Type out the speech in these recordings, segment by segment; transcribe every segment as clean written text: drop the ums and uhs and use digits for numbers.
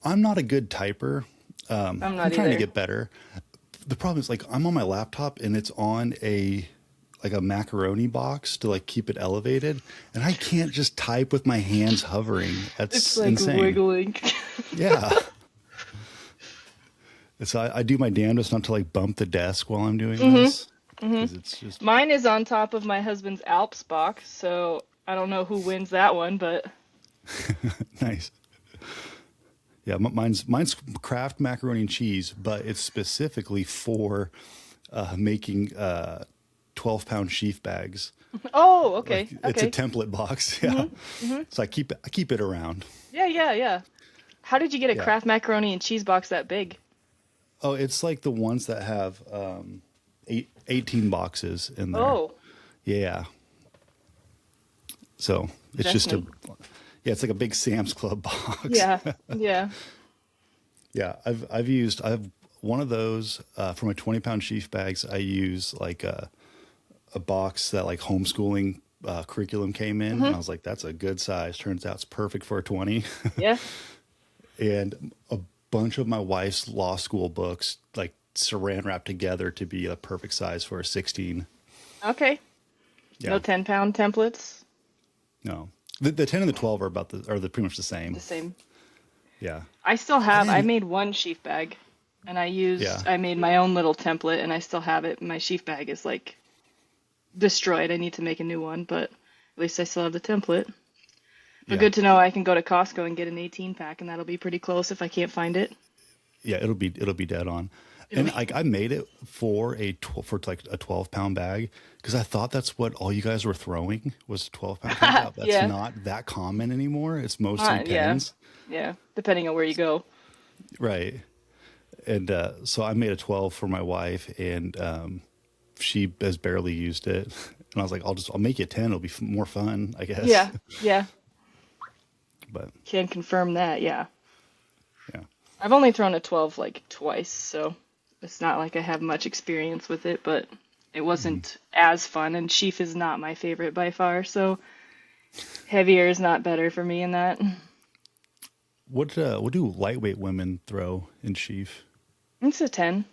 I'm not a good typer. I'm I'm not trying to either. get better. The problem is like I'm on my laptop and it's on a macaroni box to like keep it elevated, and I can't just type with my hands hovering. It's That's like insane. wiggling. Yeah. So I do my damnedest not to like bump the desk while I'm doing hmm this hmm because it's just Mine is on top of my husband's Alps box, so I don't know who wins that one, but nice. Yeah, mine's Kraft macaroni and cheese, but it's specifically for making 12-pound sheaf bags. oh, Like okay, it's a okay. template box. hmm Yeah, hmm so I keep it around. Yeah, yeah, yeah. How did you get a Yeah. Kraft macaroni and cheese box that big? Oh, it's like the ones that have 18 boxes in there. Oh, Yeah. So it's that's just neat. yeah, it's like a big Sam's Club box. Yeah, yeah. Yeah, I have one of those for my 20-pound sheaf bags. I use like a box that like homeschooling curriculum came in, and I hmm was like, that's a good size. Turns out it's perfect for a 20. Yeah. And a bunch of my wife's law school books like saran wrapped together to be a perfect size for a 16. Okay. No Yeah, 10-pound templates. no, the 10 and the 12 are the pretty much the same. The same. Yeah, I still I have, I didn't. mast one sheaf bag and Yeah, I made my own little template and I still have it. My sheaf bag is like destroyed. I need to make a new one, but at least I still have the template. But yeah, good to know I can go to Costco and get an 18 pack and that'll be pretty close if I can't find it. yeah. It'll be dead on. It'll And be, like I made it for for like a 12-pound bag because I thought that's what all you guys were throwing was 12-pound. Turns out that's yeah. not that common anymore. It's mostly Yeah. 10s. Yeah. Depending on where you go. Right. And so I made a 12 for my wife, and she has barely used it. And I was like, I'll make you a 10. It'll be more fun, I guess. Yeah. Yeah. But Can confirm that. Yeah. yeah. I've only thrown a 12 like twice, so it's not like I have much experience with it, but it Mhm. wasn't as fun, and sheaf is not my favorite by far, so heavier is not better for me in that. What do lightweight women throw in sheaf? It's a 10,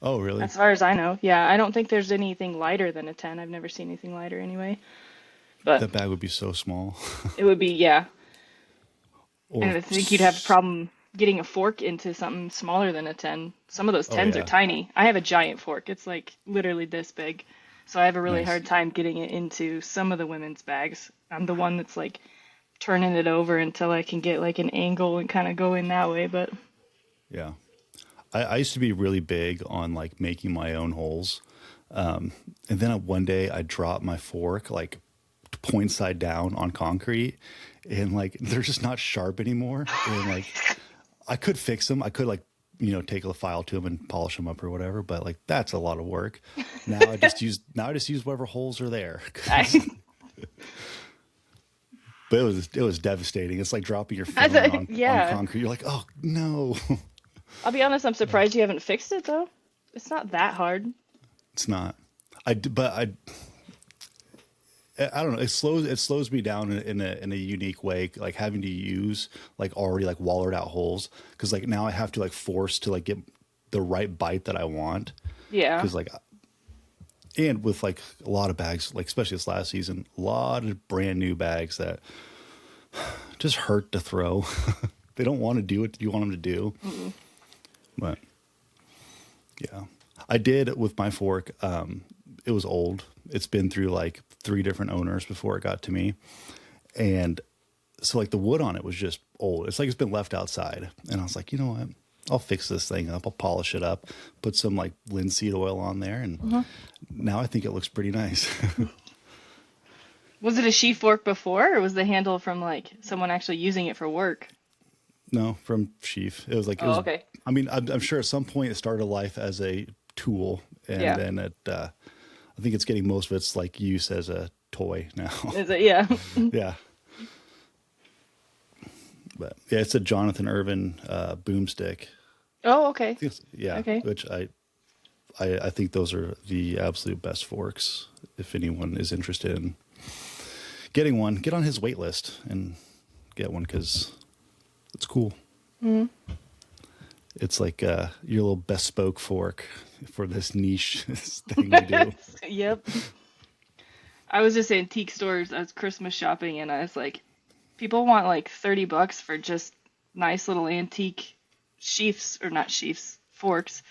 Oh, really? as far as I know. Yeah, I don't think there's anything lighter than a 10. I've never seen anything lighter anyway. But That bag would be so small. it would be, yeah. And Or I think you'd have a problem getting a fork into something smaller than a 10. Some of those oh 10s are yeah, tiny. I have a giant fork. It's like literally this big. So I have a really nice. hard time getting it into some of the women's bags. I'm the one that's like turning it over until I can get like an angle and kind of go in that way, but Yeah. I used to be really big on like making my own holes. And then one day I dropped my fork like point side down on concrete, and like they're just not sharp anymore. And like I could fix them. I could like, take a file to them and polish them up or whatever, but like that's a lot of work. Now I just use whatever holes are there. I, But it was devastating. It's like dropping your phone on yeah. concrete. You're like, oh no. I'll be honest, I'm surprised you haven't fixed it though. It's not that hard. It's not. But I don't know. It slows me down in a unique way, like having to use like already like wallered out holes, because like now I have to like force to like get the right bite that I want, Yeah. because like and with like a lot of bags, like especially this last season, a lot of brand new bags that just hurt to throw. They don't want to do what you want them to do. Mm-mm. But yeah, I did with my fork. It was old. It's been through like three different owners before it got to me, and so like the wood on it was just old. It's like it's been left outside, and I was like, you know what? I'll fix this thing up. I'll polish it up, put some like linseed oil on there, and hmm now I think it looks pretty nice. Was it a sheaf fork before, or was the handle from like someone actually using it for work? No, from sheaf. It was like it Oh, was. okay. I mean, I'm sure at some point it started life as a tool, and Yeah. then I think it's getting most of its like use as a toy now. Is it? Yeah. Yeah, but yeah, it's a Jonathan Irvin boomstick. Oh, okay. Yeah, Okay. which I think those are the absolute best forks. If anyone is interested in getting one, get on his wait list and get one because it's cool. Mm. It's like your little bespoke fork for this niche thing you do. Yep. I was just antique stores. I was Christmas shopping, and I was like, people want like $30 for just nice little antique sheaths, or not sheaths, forks,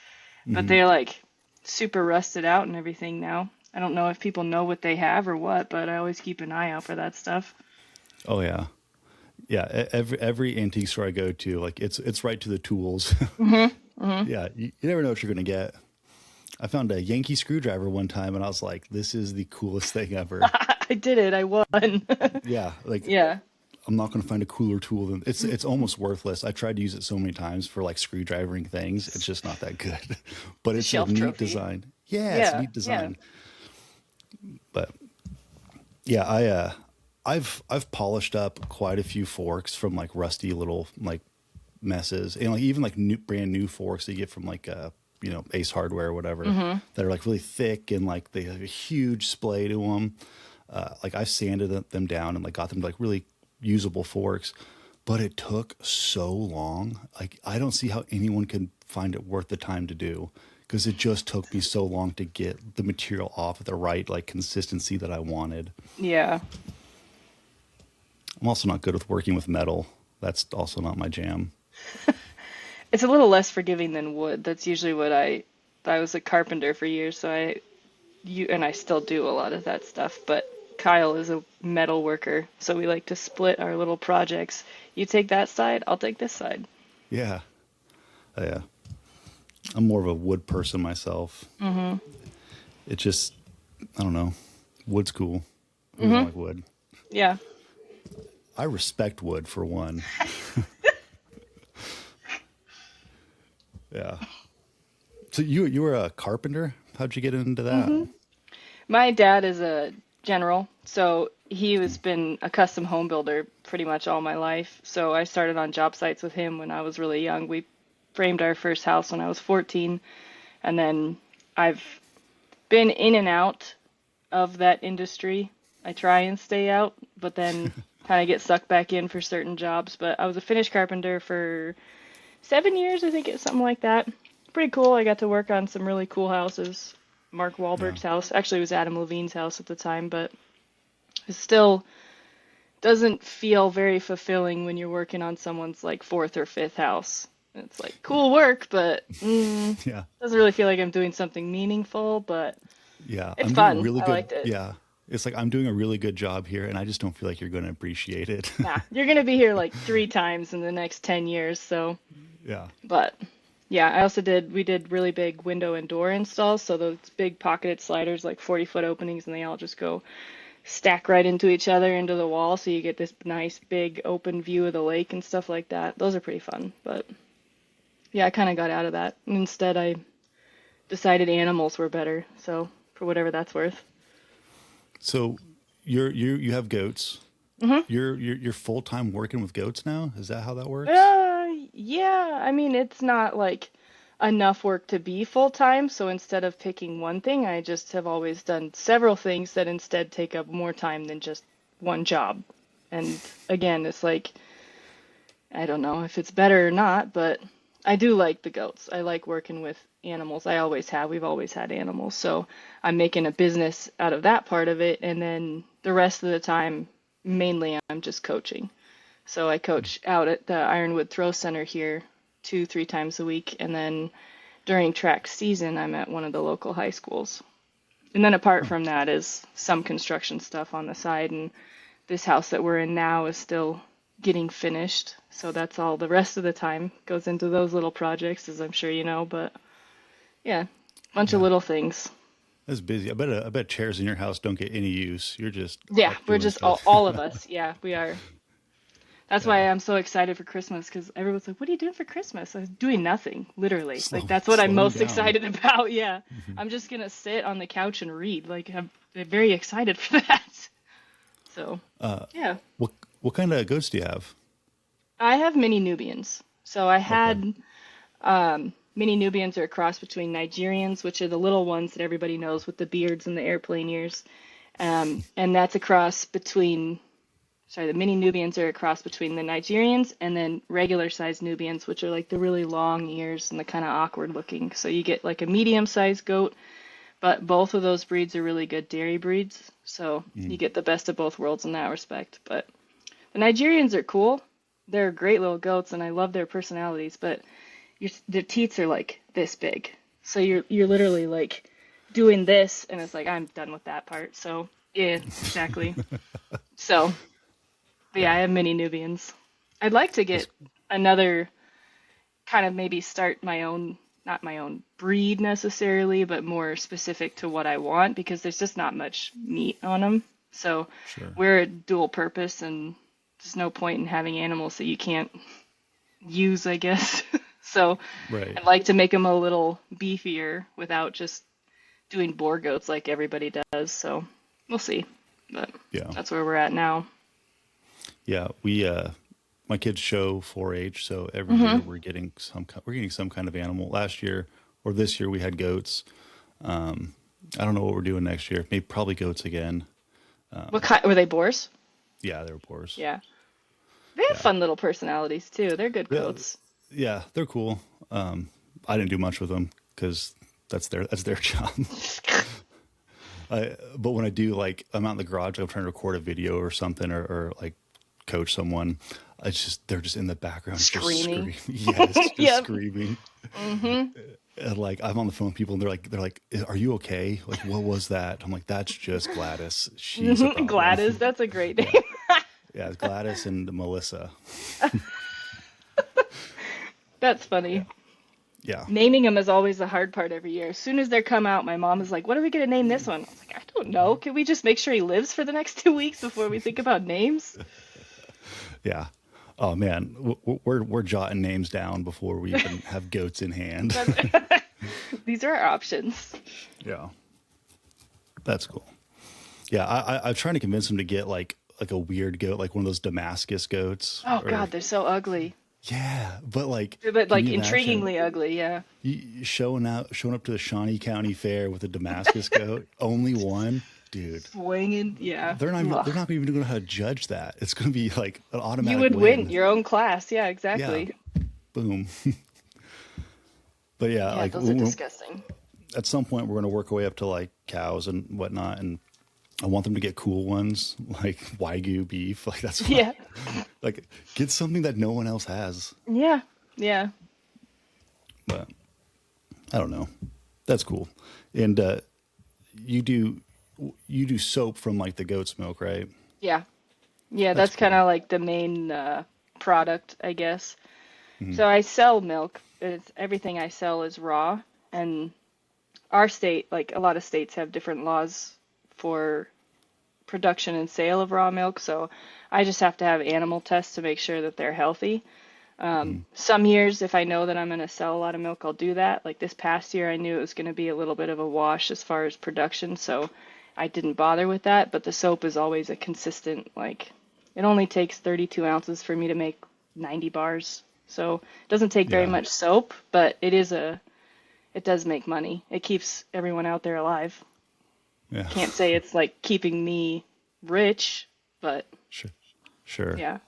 but Hmm. they're like super rusted out and everything now. I don't know if people know what they have or what, but I always keep an eye out for that stuff. Oh yeah, yeah. Every antique store I go to, like it's right to the tools. Hmm. Hmm. Yeah, you never know what you're gonna get. I found a Yankee screwdriver one time, and I was like, "This is the coolest thing ever." I did it. I won. Yeah, like Yeah. I'm not gonna find a cooler tool than it's almost worthless. I tried to use it so many times for like screwdrivering things. It's just not that good, but The it's a shelf neat trophy. design. Yeah, it's a Yeah. neat Yeah. design. But yeah, I've polished up quite a few forks from like rusty little like messes, and like even like brand new forks that you get from like Ace Hardware or whatever, Hmm. that are like really thick and like they have a huge splay to them. Like I've sanded them down and like got them to like really usable forks, but it took so long. Like I don't see how anyone can find it worth the time to do, because it just took me so long to get the material off at the right like consistency that I wanted. Yeah. I'm also not good with working with metal. That's also not my jam. It's a little less forgiving than wood. That's usually what I was a carpenter for years, so and I still do a lot of that stuff, but Kyle is a metal worker, so we like to split our little projects. You take that side, I'll take this side. Yeah. Yeah. I'm more of a wood person myself. Hmm. It just, I don't know. Wood's cool. Who doesn't Hmm. like wood? Yeah. I respect wood for one. Yeah. So you were a carpenter? How'd you get into that? Hmm. My dad is a general, so he has been a custom home builder pretty much all my life. So I started on job sites with him when I was really young. We framed our first house when I was 14, and then I've been in and out of that industry. I try and stay out, but then kind of get sucked back in for certain jobs. But I was a finish carpenter for 7 years, I think it's something like that. Pretty cool. I got to work on some really cool houses. Mark Yeah. Wahlberg's house. Actually, it was Adam Levine's house at the time, but it still doesn't feel very fulfilling when you're working on someone's like fourth or fifth house. It's like cool work, but Yeah. doesn't really feel like I'm doing something meaningful, but Yeah. it's I'm doing a fun. really I good. liked it. Yeah. It's like I'm doing a really good job here, and I just don't feel like you're going to appreciate it. Nah, you're gonna be here like 3 times in the next 10 years, so, Yeah. but yeah, we did really big window and door installs, so those big pocketed sliders, like 40-foot openings, and they all just go stack right into each other into the wall, so you get this nice big open view of the lake and stuff like that. Those are pretty fun, but yeah, I kind of got out of that. And instead, I decided animals were better, so for whatever that's worth. So you have goats. Hmm. You're full time working with goats now. Is that how that works? Uh, yeah, I mean, it's not like enough work to be full time, so instead of picking one thing, I just have always done several things that instead take up more time than just one job. And again, it's like, I don't know if it's better or not, but I do like the goats. I like working with animals. I always have. We've always had animals. So I'm making a business out of that part of it. And then the rest of the time, mainly I'm just coaching. So I coach out at the Ironwood Throw Center here 2, 3 times a week. And then during track season, I'm at one of the local high schools. And then apart Oh, from that is some construction stuff on the side. And this house that we're in now is still getting finished. So that's all the rest of the time goes into those little projects, as I'm sure you know. But yeah, bunch of yeah. little things. That's busy. I bet chairs in your house don't get any use. You're just Yeah, like we're doing just all, stuff. all of us. Yeah, we are. That's why Yeah. I'm so excited for Christmas because everyone's like, "What are you doing for Christmas?" I was doing nothing, literally. Like that's what I'm Slowing most down. excited about. Yeah, I'm just gonna sit on the couch and read. Like I'm very excited for that. So Uh, yeah, what what kind of goats do you have? I have mini Nubians. So I Okay. had mini Nubians are a cross between Nigerians, which are the little ones that everybody knows with the beards and the airplane ears, and that's a cross between sorry, the mini Nubians are a cross between the Nigerians and then regular sized Nubians, which are like the really long ears and the kind of awkward looking. So you get like a medium sized goat, but both of those breeds are really good dairy breeds. So you Mm. get the best of both worlds in that respect. But the Nigerians are cool. They're great little goats and I love their personalities, but their teats are like this big. So you're literally like doing this and it's like I'm done with that part. So yeah, exactly. So but yeah, Yeah. I have mini Nubians. I'd like to That's get another kind of maybe start my own, not my own breed necessarily, but more specific to what I want because there's just not much meat on them. So sure. we're a dual purpose and there's no point in having animals that you can't use, I guess. So Right. I'd like to make them a little beefier without just doing boar goats like everybody does. So we'll see. But Yeah. that's where we're at now. Yeah. My kids show 4-H, so every year Hmm. we're getting some kind of animal. Last year or this year we had goats. I don't know what we're doing next year. Maybe probably goats again. What kind were they boars? Yeah, they're boars. Yeah. They have Yeah. fun little personalities too. They're good Yeah, goats. yeah, they're cool. I didn't do much with them because that's their job. But when I do, like, I'm out in the garage, I'm trying to record a video or something, or like coach someone. They're just in the background, just Screaming. screaming. Yes, just Yep. screaming. Hmm. And like I'm on the phone with people, and they're like, "Are you okay? Like, what was that?" I'm like, "That's just Gladys. She's a problem." Gladys, that's a great Yeah, name. yeah, it's Gladys and Melissa. That's funny. Yeah, yeah, Naming them is always the hard part every year. As soon as they come out, my mom is like, "What are we gonna name this one?" I was like, "I don't know. Can we just make sure he lives for the next 2 weeks before we think about names?" yeah. Oh man, we're jotting names down before we even have goats in hand. These are our options. Yeah, that's cool. Yeah, I'm trying to convince him to get like a weird goat, like one of those Damascus goats, Oh or God, they're so ugly. yeah, but like, But can like you imagine intriguingly ugly, yeah. you showing up to the Shawnee County Fair with a Damascus goat, only one, dude? Swinging, yeah. They're Ugh. not even going to know how to judge that. It's going to be like an You automatic would win win. your own class, yeah, Yeah, exactly. boom. But yeah, Yeah, like those are disgusting. at some point we're going to work our way up to like cows and whatnot, and I want them to get cool ones like Wagyu beef. Like that's what, Yeah. like get something that no one else has. Yeah. Yeah. But I don't know. That's cool. And you do you do soap from like the goat's milk, right? Yeah. Yeah, That's that's kind cool. of like the main product, I guess. Hmm. So I sell milk. Everything I sell is raw, and our state, like a lot of states, have different laws for production and sale of raw milk. So I just have to have animal tests to make sure that they're healthy. Hmm. Some years, if I know that I'm going to sell a lot of milk, I'll do that. Like this past year, I knew it was going to be a little bit of a wash as far as production, so I didn't bother with that. But the soap is always a consistent, like, it only takes 32 ounces for me to make 90 bars. So it doesn't take very Yeah. much soap, but it does make money. It keeps everyone out there alive. Yeah. Can't say it's like keeping me rich, but Sure. Sure. yeah.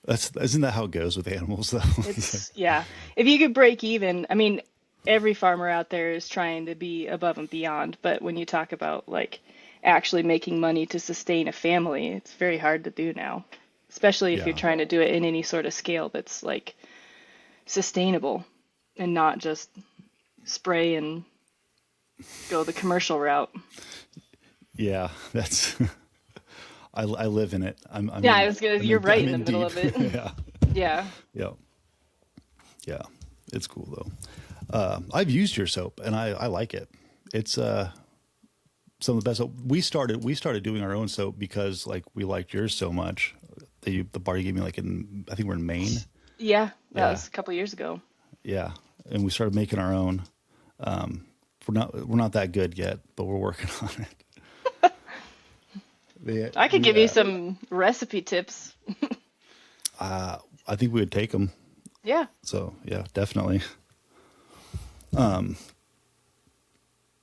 That's isn't that how it goes with animals though? It's like, It's, yeah. If you could break even, I mean, every farmer out there is trying to be above and beyond, but when you talk about like actually making money to sustain a family, it's very hard to do now, especially if you're yeah. trying to do it in any sort of scale that's like sustainable and not just spray and go the commercial route. Yeah. That's I live in it. Yeah, I was gonna, you're right I'm in the in middle deep. of it. Yeah. Yeah. Yeah. Yeah. It's cool though. I've used your soap and I like it. It's some of the best. We started doing our own soap because like we liked yours so much. The bar you gave me like in I think we're in Maine. Yeah, that Yeah. was a couple years ago. Yeah. And we started making our own. We're not that good yet, but we're working on it. I could give you some recipe tips. I think we would take them. Yeah. So yeah, definitely. But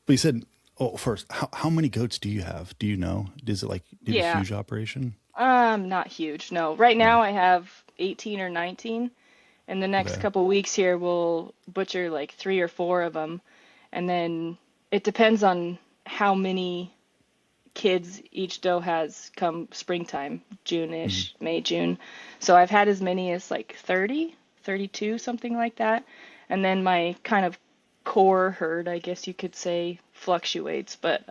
you said, oh, first, how many goats do you have? Do you know? Is it like, do you have a Yeah. huge operation? Not huge. No. Right No. now I have 18 or 19. In the next Okay. couple weeks here, we'll butcher like three or four of them. And then it depends on how many kids each doe has come springtime, Mhm. June-ish, May, June. So I've had as many as like 30, 32, something like that. And then my kind of core herd, I guess you could say, fluctuates, but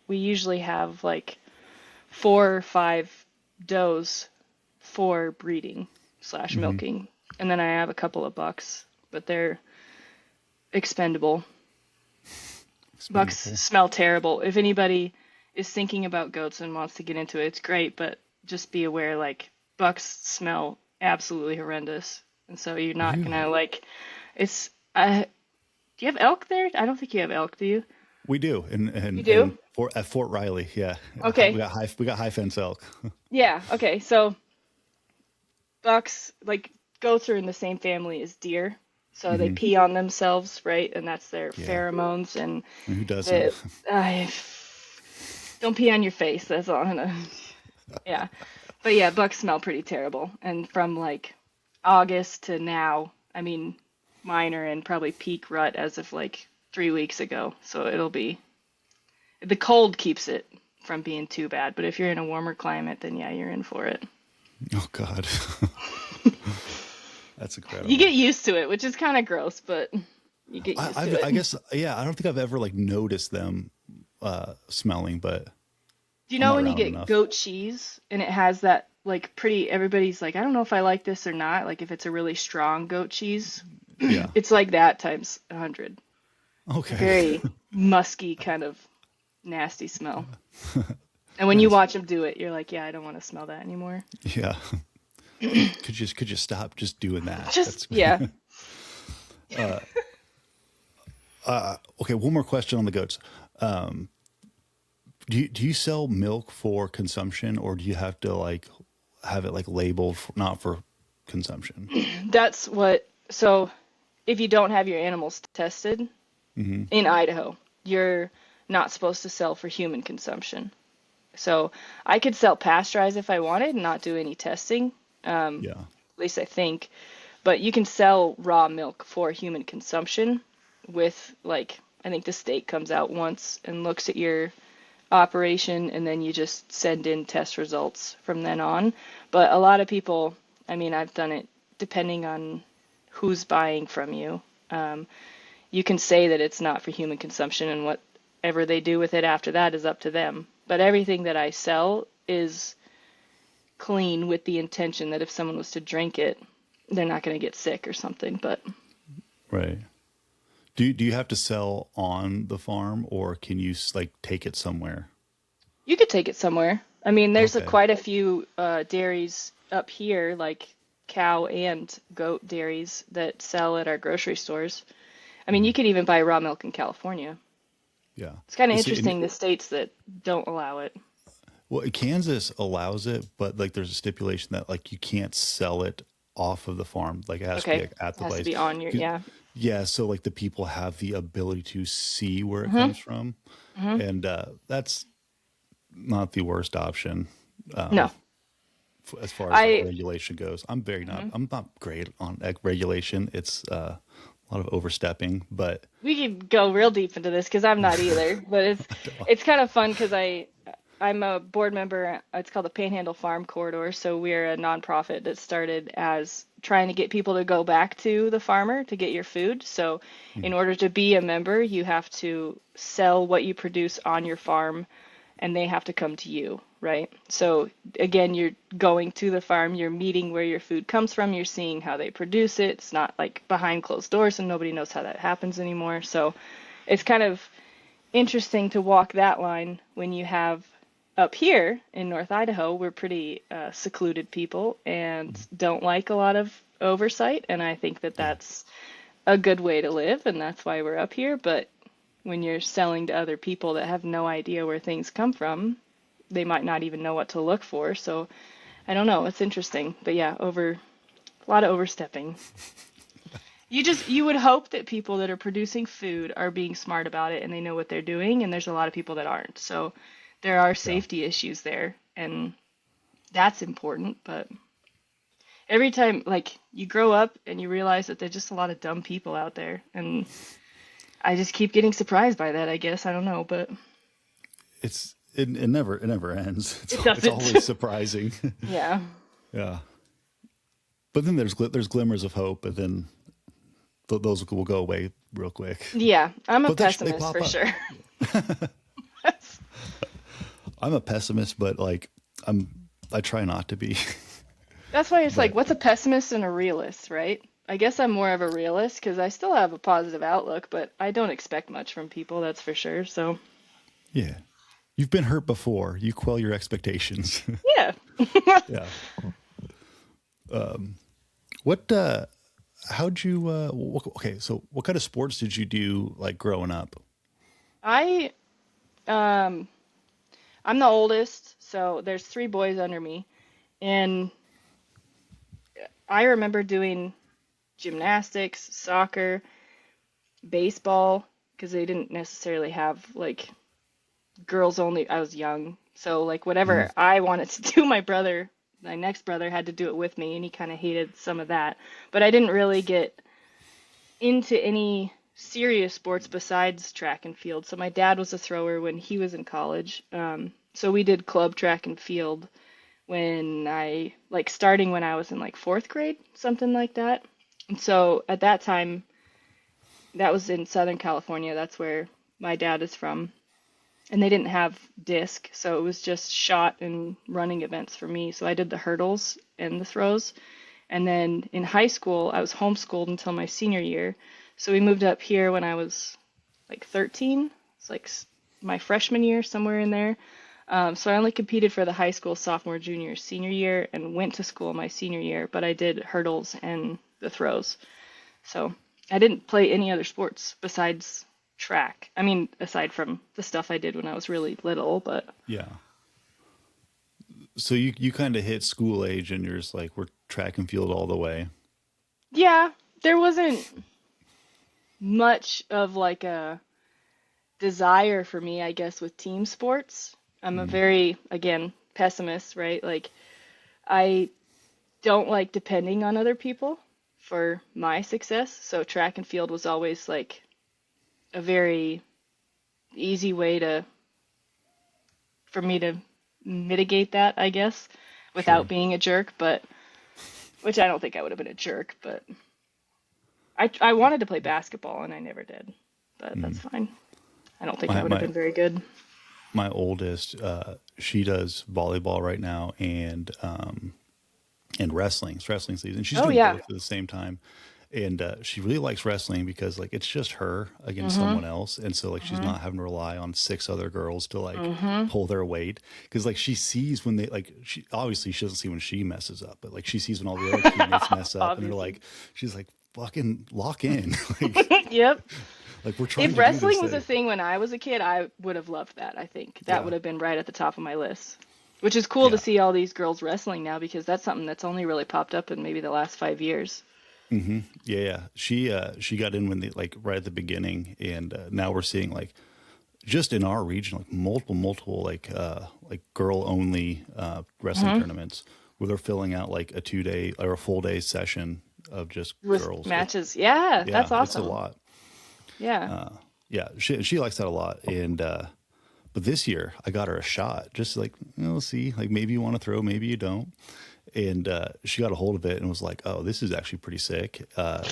we usually have like 4 or 5 does for breeding slash Mhm. milking. And then I have a couple of bucks, but they're expendable. Bucks Expendable. smell terrible. If anybody is thinking about goats and wants to get into it, it's great, but just be aware like bucks smell absolutely horrendous. And so you're not Really? gonna like it's do you have elk there? I don't think you have elk, do you? We do, You and do? at Fort Riley, yeah, Okay. we got high fence elk. Yeah, okay. So bucks like goats are in the same family as deer. So they Hmm. pee on themselves, right? And that's their Yeah, pheromones and and who doesn't? the I don't pee on your face. That's all I'm gonna. Yeah, but yeah, bucks smell pretty terrible. And from like August to now, I mean, mine are in probably peak rut as of like 3 weeks ago. So it'll be the cold keeps it from being too bad. But if you're in a warmer climate, then yeah, you're in for it. Oh God, that's You incredible. get used to it, which is kind of gross, but you get used to I it. guess, yeah, I don't think I've ever like noticed them smelling, but Do you I'm know not when you around them get enough. goat cheese and it has that like pretty, everybody's like, I don't know if I like this or not. Like if it's a really strong goat cheese, Yeah. it's like that times 100. It's a Okay. very musky kind of nasty smell. And when you Nice. watch them do it, you're like, yeah, I don't want to smell that anymore. Yeah. Could you stop just doing that? Just, That's yeah. okay. One more question on the goats. Do you sell milk for consumption, or do you have to like have it like labeled for, not for consumption? That's what, so if you don't have your animals tested Hmm. in Idaho, you're not supposed to sell for human consumption. So I could sell pasteurized if I wanted and not do any testing, Yeah. at least I think. But you can sell raw milk for human consumption with like I think the state comes out once and looks at your operation and then you just send in test results from then on. But a lot of people, I mean, I've done it depending on who's buying from you. Um, you can say that it's not for human consumption and whatever they do with it after that is up to them. But everything that I sell is clean with the intention that if someone was to drink it, they're not going to get sick or something. But Right. Do you have to sell on the farm, or can you like take it somewhere? you could take it somewhere. I mean, there's Okay. quite a few dairies up here, like cow and goat dairies that sell at our grocery stores. I mean, you Mhm. could even buy raw milk in California. Yeah. It's kind of You see, interesting the states that don't allow it. well, Kansas allows it, but like there's a stipulation that like you can't sell it off of the farm. Like it has to be Okay, like, at it the has to place. be on your, 'Cause- yeah. Yeah, so like the people have the ability to see where it Hmm. comes from, Hmm. and that's not the worst option No, as far as like I. regulation goes. Mhm. I'm not great on regulation. It's a lot of overstepping, but We could go real deep into this because I'm not either, but it's kind of fun because I'm a board member. It's called the Panhandle Farm Corridor, so we're a nonprofit that started as trying to get people to go back to the farmer to get your food. So in mm, order to be a member, you have to sell what you produce on your farm and they have to come to you, right? So again, you're going to the farm, you're meeting where your food comes from, you're seeing how they produce it. It's not like behind closed doors and nobody knows how that happens anymore. So it's kind of interesting to walk that line when you have up here in North Idaho, we're pretty secluded people and mm, don't like a lot of oversight. And I think that yeah, that's a good way to live, and that's why we're up here. But when you're selling to other people that have no idea where things come from, they might not even know what to look for. So I don't know. It's interesting. But yeah, a lot of overstepping. You would hope that people that are producing food are being smart about it and they know what they're doing, and there's a lot of people that aren't. So there are yeah. safety issues there, and that's important, but every time like you grow up and you realize that there's just a lot of dumb people out there, and I just keep getting surprised by that, I guess. I don't know, but it never ends. it It's doesn't. always surprising. Yeah. Yeah. But then there's glimmers of hope, and then those will go away real quick. Yeah, I'm a But they pessimist pop for up. sure. I'm a pessimist, but like I try not to be. That's why it's like, But what's a pessimist and a realist, right? I guess I'm more of a realist because I still have a positive outlook, but I don't expect much from people, that's for sure. So, yeah, you've been hurt before. You quell your expectations. yeah. Yeah. What? How'd you? Okay, so what kind of sports did you do like growing up? I um I'm the oldest, so there's three boys under me, and I remember doing gymnastics, soccer, baseball, because they didn't necessarily have like girls only. I was young, so like Mm, whatever I wanted to do, my next brother had to do it with me, and he kind of hated some of that. But I didn't really get into any serious sports besides track and field. So my dad was a thrower when he was in college. So we did club track and field when like starting when I was in like fourth grade, something like that. And so at that time, that was in Southern California. That's where my dad is from. And they didn't have disc, so it was just shot and running events for me. So I did the hurdles and the throws. And then in high school, I was homeschooled until my senior year. So we moved up here when I was like 13. It's like my freshman year, somewhere in there. So I only competed for the high school sophomore, junior, senior year and went to school my senior year, but I did hurdles and the throws. So I didn't play any other sports besides track. I mean, aside from the stuff I did when I was really little, but yeah. So you kind of hit school age, and you're just like we're track and field all the way. yeah, there wasn't much of like a desire for me, I guess, with team sports. I'm a Mm, very, again, pessimist, right? Like, I don't like depending on other people for my success. So track and field was always like a very easy way to for me to mitigate that, I guess, without sure. being a jerk, but which I don't think I would have been a jerk, but I wanted to play basketball and I never did. But Mm. that's fine. I don't think I My would have my been very good. my oldest, she does volleyball right now, and wrestling. It's wrestling season. She's Oh doing yeah. both at the same time. And she really likes wrestling because like it's just her against Mhm. someone else, and so like she's Mhm. not having to rely on six other girls to like Mhm. pull their weight. Because like she sees when they like she obviously she doesn't see when she messes up, but like she sees when all the other teammates mess up, and they're Obviously. like she's like fucking lock in, like Yep. like we're trying If to do this wrestling was a thing. thing when I was a kid, I would have loved that. I think that Yeah, would have been right at the top of my list. Which is cool to yeah. see all these girls wrestling now because that's something that's only really popped up in maybe the last 5 years. Yeah, yeah. She got in when the like right at the beginning, and now we're seeing like just in our region like multiple like girl only wrestling Hmm. tournaments where they're filling out like a 2 day or a full day session of just With girls. matches. Yeah, Yeah, that's it's a awesome. lot. Yeah. Yeah, she likes that a lot, and but this year I got her a shot, just like we'll see, like maybe you want to throw, maybe you don't. And she got a hold of it and was like, "Oh, this is actually pretty sick."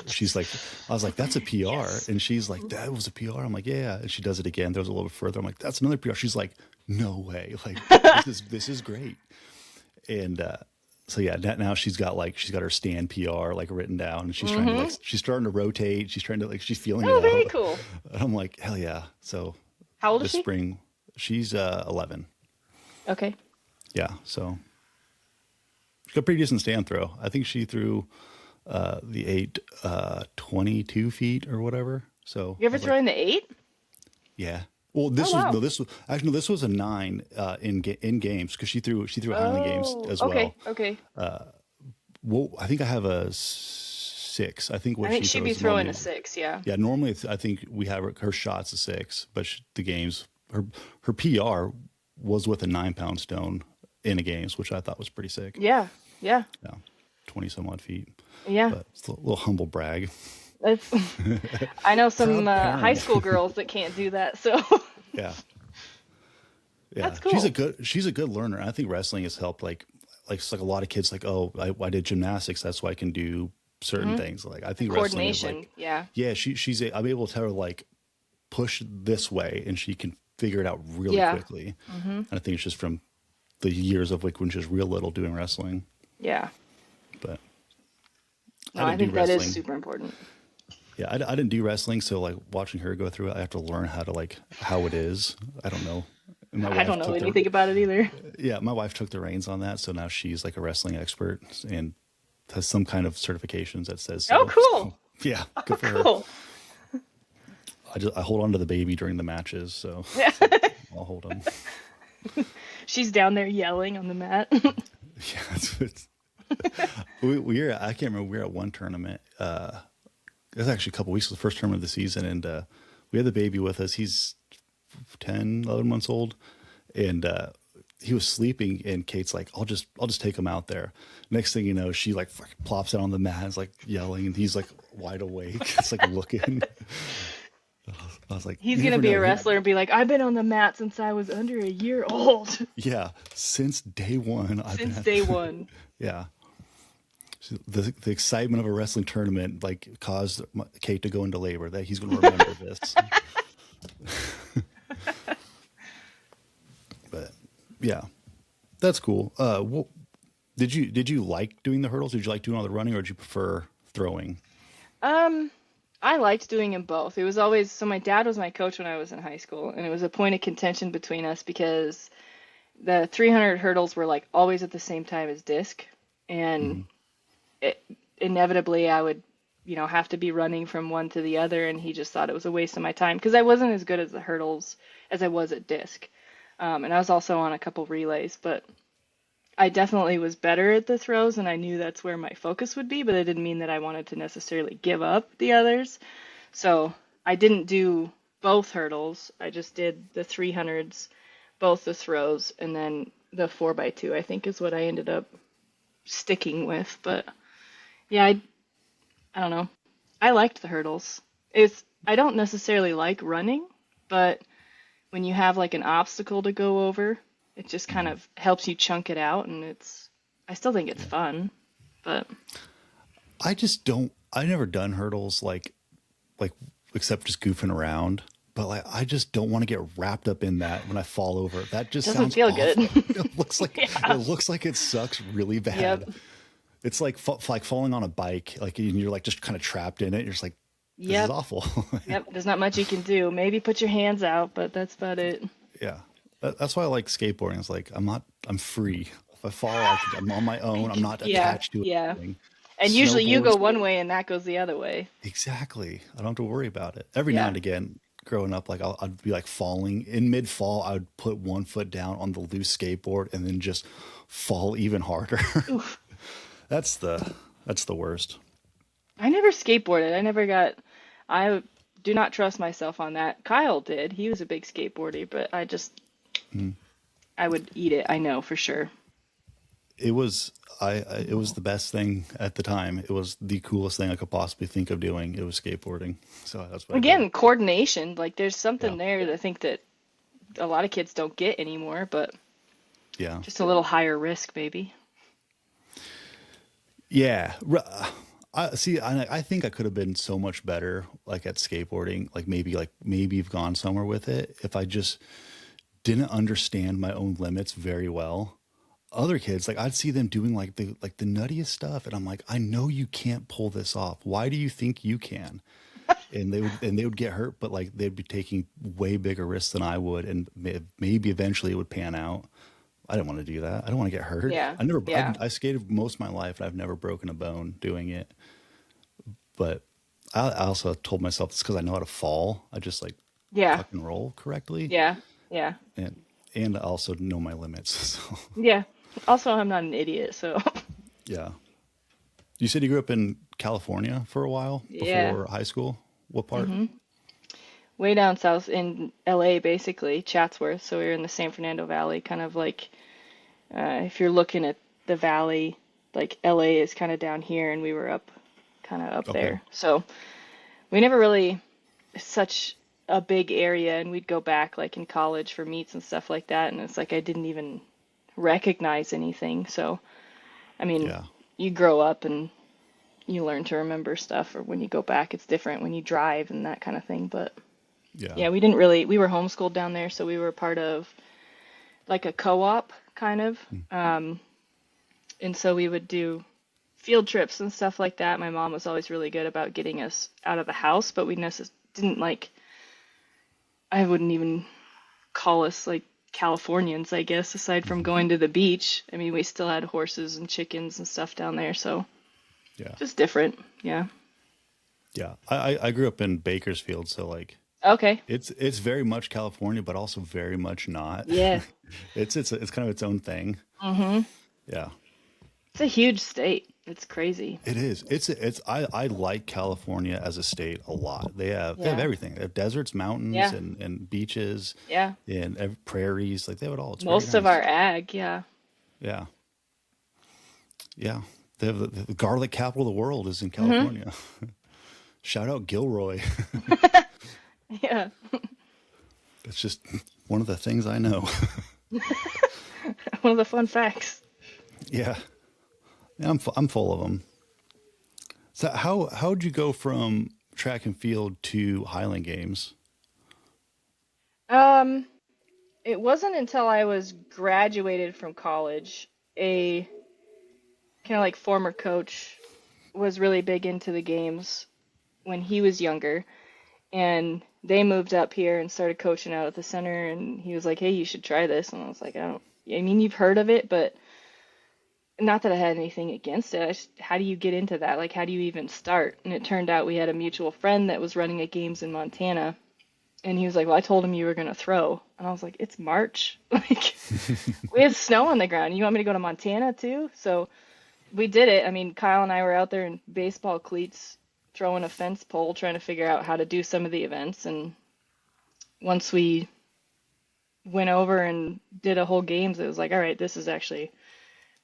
She's like, "I was like, that's a PR," Yes. and she's like, "That was a PR." I'm like, "Yeah," and she does it again. There's a little bit further. I'm like, "That's another PR." She's like, "No way!" Like this is great. And so yeah, now she's got her stand PR like written down, and she's trying to like Hmm. she's starting to rotate. She's trying to like she's feeling it Oh, very out. cool. And I'm like, hell yeah! So How old is this she? spring, she's 11. Okay. Yeah, so she got a pretty decent stand throw. I think she threw the 22 feet or whatever. So You I ever was throw like, in the eight? yeah. Well, Oh, this was no, wow. this was actually no, this was a 9 in games because she threw Highland Games Oh, as okay. well. Okay. Well, I think I have a 6. I think I what think she she'd be throws throwing a normally, six. Yeah. yeah, normally I think we have her shots a 6, but the games her PR was with a 9 pound stone, in the games, which I thought was pretty sick. Yeah. Yeah. Yeah, 20 some odd feet, Yeah. but it's a little humble brag. That's, I know some Proud high parent. school girls that can't do that, so Yeah, yeah. that's She's a cool. good learner. I think wrestling has helped. Like it's like a lot of kids like, oh, I did gymnastics. That's why I can do certain Hmm. things. Like I The think wrestling is coordination. like, Yeah. yeah, I'm able to tell her like push this way, and she can figure it out really Yeah. quickly. Hmm. And I think it's just from the years of like when she was real little doing wrestling. Yeah. But No, I I didn't do think that is wrestling. super important. Yeah, I didn't do wrestling, so like watching her go through it, I have to learn how to like how it is. I don't know. And my I don't wife know took the anything about it either. yeah, my wife took the reins on that, so now she's like a wrestling expert and has some kind of certifications that says Oh, so. cool. So yeah, good for her. Cool. I hold on to the baby during the matches, so Yeah. it's like I'll hold him. She's down there yelling on the mat. Yeah, we were I can't remember we were at one tournament. It was actually a couple weeks, the first tournament of the season, and we had the baby with us. He's 10, 11 months old, and he was sleeping. And Kate's like, I'll just take him out there." Next thing you know, she like fucking plops out on the mat, and is like yelling, and he's like wide awake. It's like looking. I was like, He's you gonna never be know. a wrestler and be like, I've been on the mat since I was under a year old. Yeah, since day one, I've been Since at day one. yeah. So the excitement of a wrestling tournament like caused Kate to go into labor. That he's going to remember this. But yeah, that's cool. Did you like doing the hurdles? Did you like doing all the running, or did you prefer throwing? Um, I liked doing them both. It was always, so my dad was my coach when I was in high school, and it was a point of contention between us because the 300 hurdles were like always at the same time as disc, and Hmm. it, inevitably I would, have to be running from one to the other, and he just thought it was a waste of my time because I wasn't as good as the hurdles as I was at disc. And I was also on a couple relays, but I definitely was better at the throws, and I knew that's where my focus would be, but it didn't mean that I wanted to necessarily give up the others. So I didn't do both hurdles. I just did the 300s, both the throws, and then the 4x2, I think is what I ended up sticking with. But yeah, I don't know. I liked the hurdles. I don't necessarily like running, but when you have like an obstacle to go over, it just kind Hmm. of helps you chunk it out, and I still think it's Yeah, fun, but I just don't. I've never done hurdles like except just goofing around. But like, I just don't want to get wrapped up in that when I fall over. That it just doesn't sounds feel good. awful. It Yeah. looks like it sucks really Yep. bad. It's like like falling on a bike, like and you're like just kind of trapped in it. You're just like, this is Yep. awful. Yep. There's not much you can do. Maybe put your hands out, but that's about it. Yeah, that's why I like skateboarding. It's like I'm free. If I fall, I'm on my own. I'm not Yeah. attached to Yeah. anything. And usually you go Snowboards, one way and that goes the other way. exactly. I don't have to worry about it. Every now Yeah. and again, growing up, like I'd be like falling in mid fall. I would put one foot down on the loose skateboard and then just fall even harder. Oof. that's the that's the worst. I never skateboarded. I do not trust myself on that. Kyle did. He was a big skateboarder, but Mm. I would eat it. I know for sure. It was it was the best thing at the time. It was the coolest thing I could possibly think of doing. It was skateboarding. So that's what I did. Again, coordination. Like there's Yeah. something there that I think that a lot of kids don't get anymore, but Yeah. just a little higher risk, maybe. Yeah. I see. I think I could have been so much better, like at skateboarding. Like maybe you've gone somewhere with it if I just didn't understand my own limits very well. Other kids, like I'd see them doing like the nuttiest stuff, and I'm like, I know you can't pull this off. Why do you think you can? And they would get hurt, but like they'd be taking way bigger risks than I would, and maybe eventually it would pan out. I didn't want to do that. I don't want to get hurt. Yeah. I've, Yeah. I skated most of my life, and I've never broken a bone doing it. But I also told myself it's because I know how to fall. I just like Yeah. tuck and roll correctly, Yeah. Yeah. and I also know my limits. So Yeah. Also, I'm not an idiot, so yeah. You said you grew up in California for a while yeah. before high school. What part? Hmm. Way down south in LA, basically, Chatsworth. So we were in the San Fernando Valley, kind of like If you're looking at the valley, like LA is kind of down here, and we were up, kind of up Okay. there. So we never really such a big area, and we'd go back like in college for meets and stuff like that, and it's like I didn't even recognize anything. So I mean, Yeah. you grow up and you learn to remember stuff, or when you go back, it's different when you drive and that kind of thing. But Yeah. yeah, we didn't really, we were homeschooled down there, so we were part of like a co-op kind of. Mm. Um, and so we would do field trips and stuff like that. My mom was always really good about getting us out of the house, but we didn't like, I wouldn't even call us like Californians, I guess, aside from Mhm. going to the beach. I mean, we still had horses and chickens and stuff down there, so Yeah. just different. Yeah. Yeah. I grew up in Bakersfield, so like Okay. it's very much California, but also very much not. Yeah. It's kind of its own thing. Mm-hmm. Yeah. It's a huge state. It's crazy. It is. I like California as a state a lot. They have Yeah. everything. They have deserts, mountains, Yeah. and beaches Yeah. and prairies. Like they have it all. It's very Most of our nice. ag, yeah. Yeah. Yeah. They have the garlic capital of the world is in Mm-hmm. California. Shout out Gilroy. Yeah. It's just one of the things I know. One of the fun facts. Yeah. Yeah, I'm full of them. So how'd you go from track and field to Highland Games? Um, it wasn't until I was graduated from college, a kind of like former coach was really big into the games when he was younger, and they moved up here and started coaching out at the center, and he was like, "Hey, you should try this." And I was like, I mean, you've heard of it, but not that I had anything against it. How do you get into that? Like, how do you even start? And it turned out we had a mutual friend that was running a games in Montana, and he was like, "Well, I told him you were gonna throw." And I was like, "It's March. Like, we had snow on the ground. You want me to go to Montana too?" So we did it. I mean, Kyle and I were out there in baseball cleats throwing a fence pole, trying to figure out how to do some of the events. And once we went over and did a whole games, it was like, all right, this is actually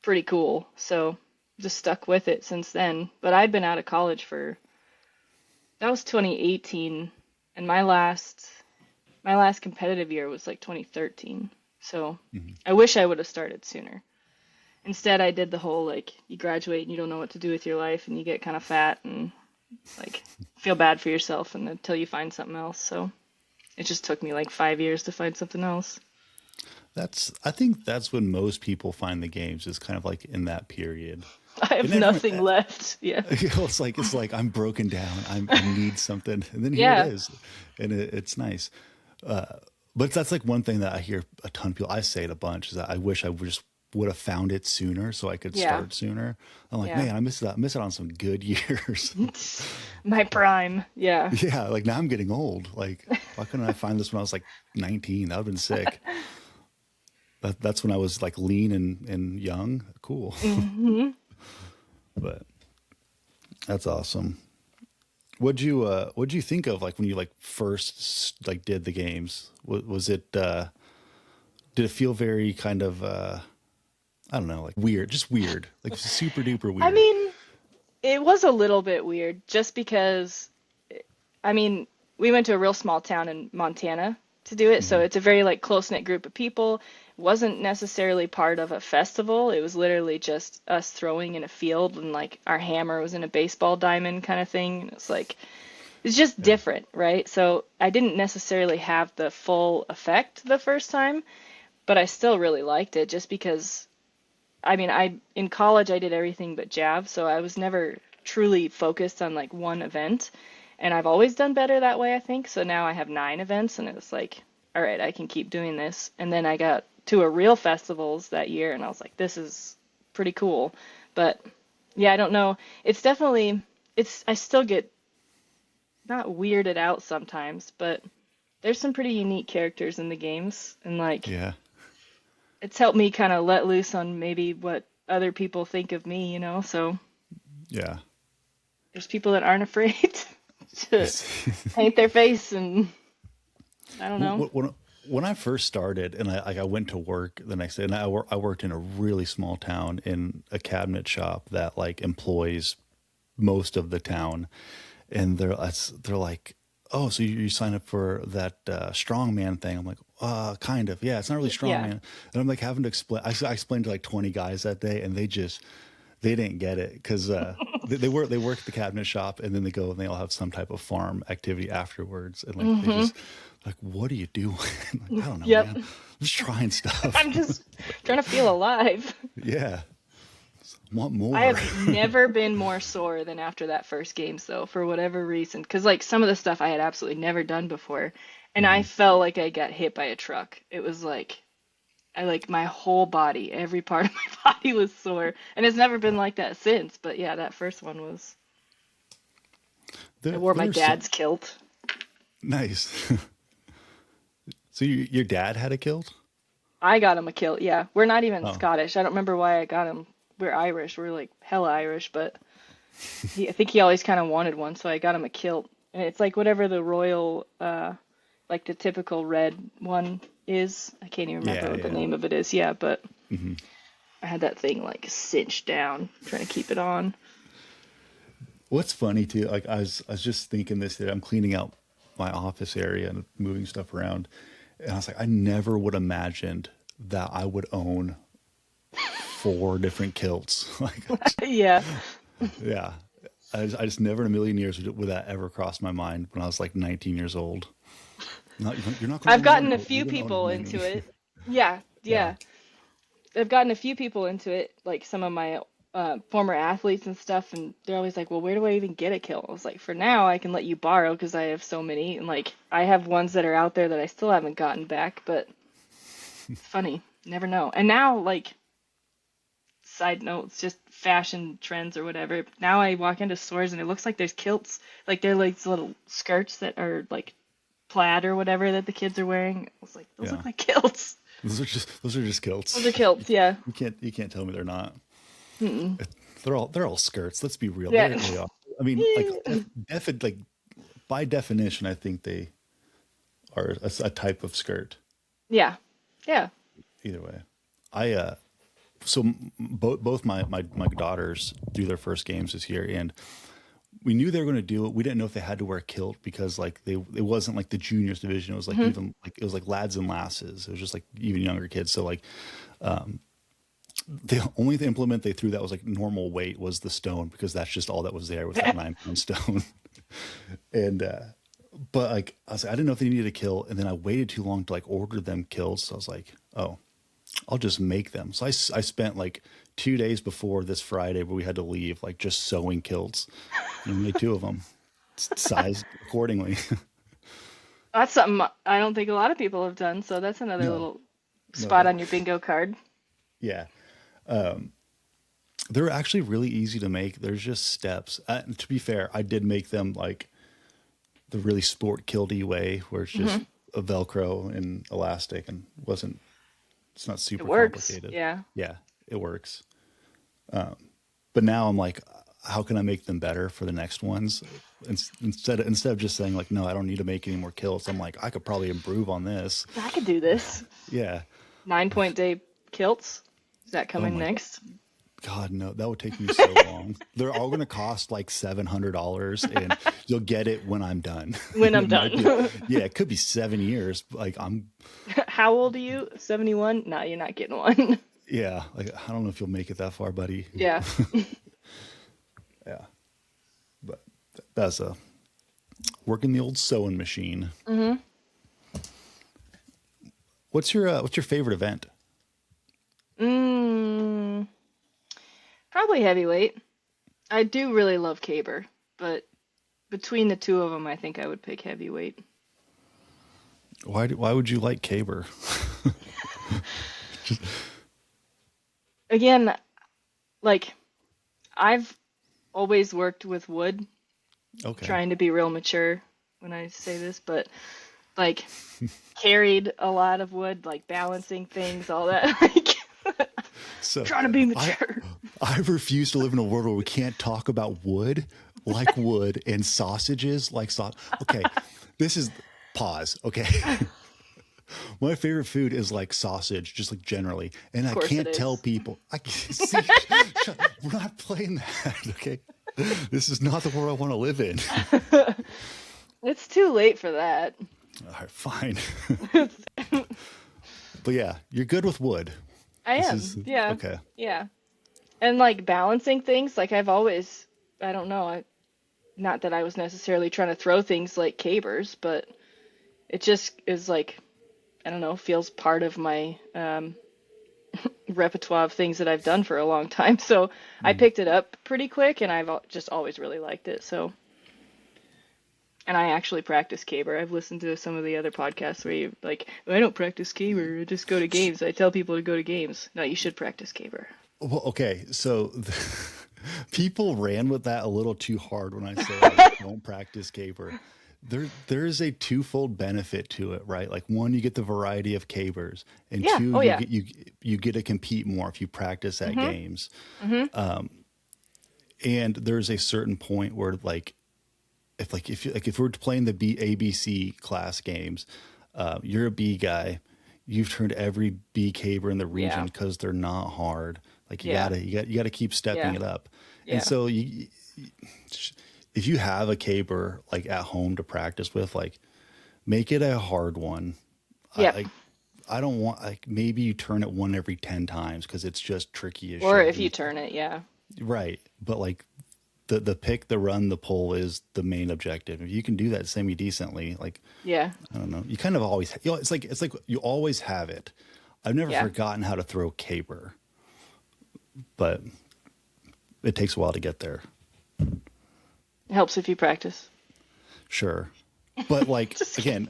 pretty cool. So just stuck with it since then. But I'd been out of college that was 2018, and my last competitive year was like 2013. So Mhm. I wish I would have started sooner. Instead, I did the whole like you graduate and you don't know what to do with your life and you get kind of fat and like feel bad for yourself and until you find something else. So it just took me like 5 years to find something else. I think that's when most people find the games is kind of like in that period. I have And everyone, nothing left. Yeah. it's like I'm broken down. I need something, and then here it Yeah. is, and it's nice. But that's like one thing that I hear a ton of people. I say it a bunch is that I wish would have found it sooner so I could Yeah. start sooner. I'm like, Yeah. man, I missed that. I missed out on some good years. My prime. Yeah. Yeah, like now I'm getting old. Like, why couldn't I find this when I was like 19? That would have been sick. That's when I was like lean and young. Cool. Hmm. But that's awesome. What'd you think of like when you like first like did the games? Was it did it feel very kind of I don't know, like weird, just weird, like super duper I weird? mean, it was a little bit weird just because, I mean, we went to a real small town in Montana to do it, so Hmm. it's a very like close-knit group of people. It wasn't necessarily part of a festival. It was literally just us throwing in a field and like our hammer was in a baseball diamond kind of thing. And it's like it's just Yeah. different, right? So I didn't necessarily have the full effect the first time, but I still really liked it just because I mean, I in college I did everything but Jav, so I was never truly focused on like one event, and I've always done better that way, I think. So now I have 9 events, and it's like, all right, I can keep doing this. And then I got to a real festivals that year, and I was like, this is pretty cool. But yeah, I don't know. It's definitely I still get not weirded out sometimes, but there's some pretty unique characters in the games, and like Yeah. it's helped me kind of let loose on maybe what other people think of me, you know? So Yeah. there's people that aren't afraid to It's- paint their face and I don't What, know. what, one, when I first started, and I went to work the next day, and I worked in a really small town in a cabinet shop that like employs most of the town, and they're like, oh, so you sign up for that strongman thing? I'm like, kind of, yeah. It's not really Yeah. strongman, and I'm like having to explain. I explained to like 20 guys that day, and they didn't get it because they work at the cabinet shop, and then they go and they all have some type of farm activity afterwards, and like they Hmm. just like, what are you doing? Like, I don't know, Yep. man. I'm just trying stuff. I'm just trying to feel alive. Yeah, want I more. have never been more sore than after that first game, though, for whatever reason. Because, like, some of the stuff I had absolutely never done before, and I Hmm. felt like I got hit by a truck. It was like, my whole body, every part of my body was sore. And it's never been like that since. But yeah, that first one was. I wore my There's some dad's kilt. nice. So your dad had a kilt? I got him a kilt, yeah. We're not even Oh, Scottish. I don't remember why I got him. We're Irish. We're like hella Irish, but I think he always kind of wanted one, so I got him a kilt. And it's like whatever the royal, like the typical red one is. I can't even remember yeah, what the yeah. name of it is. Yeah, but Hmm. I had that thing like cinched down, trying to keep it on. What's funny too, like I was just thinking this that I'm cleaning out my office area and moving stuff around, and I was like, I never would imagined that I would own four different kilts. Like, Yeah. yeah, I just never in a million years would that ever cross my mind when I was like 19 years old. Not, you're not going to I've own one gotten a kilt. You're few going to own people many. into it. Yeah, Yeah. yeah. I've gotten a few people into it, like some of my former athletes and stuff, and they're always like, "Well, where do I even get a kill?" I was like, "For now, I can let you borrow because I have so many, and like I have ones that are out there that I still haven't gotten back." But it's funny, never know. And now, like, side notes, just fashion trends or whatever. Now I walk into stores and it looks like there's kilts, like they're like little skirts that are like plaid or whatever that the kids are wearing. I was like, those Yeah. look like kilts. Those are just Those are kilts. kilts, yeah. You can't tell me they're not. Mm-mm. They're all skirts. Let's be real. Yeah. They are. I mean, like like by definition, I think they are a type of skirt. Yeah. Yeah. Either way, I so both my daughters do their first games this year, and we knew they were going to do it. We didn't know if they had to wear a kilt because like it wasn't like the juniors division. It was like Hmm. even like it was like lads and lasses. It was just like even younger kids. So like the only implement they threw that was like normal weight was the stone because that's just all that was there was that 9 pound stone. And but like I was like, I didn't know if they needed a kill, and then I waited too long to like order them kills. So I was like, oh, I'll just make them. So I spent like 2 days before this Friday where we had to leave, like just sewing kilts and made two of them, sized accordingly. That's something I don't think a lot of people have done, so that's another No, little no, spot on your bingo card. yeah. They're actually really easy to make. There's just steps. And to be fair, I did make them like the really sport kilty way, where it's just Hmm. a Velcro and elastic, and wasn't. It's not It super works. complicated. Yeah. Yeah, it works. But now I'm like, how can I make them better for the next ones? Instead of just saying like, no, I don't need to make any more kills. I'm like, I could probably improve on this. I could do this. Yeah. 9 point day kilts. Is that Oh coming my next? God, no, that would take me so long. They're all going to cost like $700, and you'll get it when I'm done. When I'm It might be, done. yeah, it could be 7 years. Like How old are you? 71? No, you're not getting one. yeah, like I don't know if you'll make it that far, buddy. Yeah. Yeah, but that's a working the old sewing machine. Hmm. What's your favorite event? Mm, probably heavyweight. I do really love caber, but between the two of them, I think I would pick heavyweight. Why would you like caber? Again, like I've always worked with wood, Okay, trying to be real mature when I say this, but like carried a lot of wood, like balancing things, all that. Like so trying to be I mature. I refuse to live in a world where we can't talk about wood like wood and sausages like sauce. Okay, this is pause. Okay, My favorite food is like sausage, just like generally. And Of I course it can't tell is. people. I can't see. We're not playing that. Okay. This is not the world I want to live in. It's too late for that. All right, fine. But yeah, you're good with wood. I This am. is Yeah. okay. Yeah. And like balancing things, like I've always, I don't know, not that I was necessarily trying to throw things like cabers, but it just is like, I don't know, feels part of my repertoire of things that I've done for a long time. So I Mm. picked it up pretty quick and just always really liked it. So, and I actually practice caber. I've listened to some of the other podcasts where you like, "Oh, I don't practice caber, I just go to games. I tell people to go to games." No, you should practice caber. Well, okay, so people ran with that a little too hard when I say like don't practice caber. There is a twofold benefit to it, right? Like one, you get the variety of cabers, and Yeah. two, Oh yeah. you get to compete more if you practice at Mhm. games. Mhm. And there's a certain point where if we're playing the ABC class games, you're a B guy. You've turned every B caber in the region Yeah. because they're not hard. Like Yeah. you gotta keep stepping Yeah. it up. And Yeah. so if you have a caber like at home to practice with, like make it a hard one. I Yep. I, I don't want like maybe you turn it one every 10 times because it's just tricky as Or shit. if you turn it, yeah. Right. But like the pick, the run, the pull is the main objective. If you can do that semi decently, like Yeah. I don't know, you kind of always it's like you always have it. I've never Yeah. forgotten how to throw caber, but it takes a while to get there. It helps if you practice. Sure. But like Just kidding.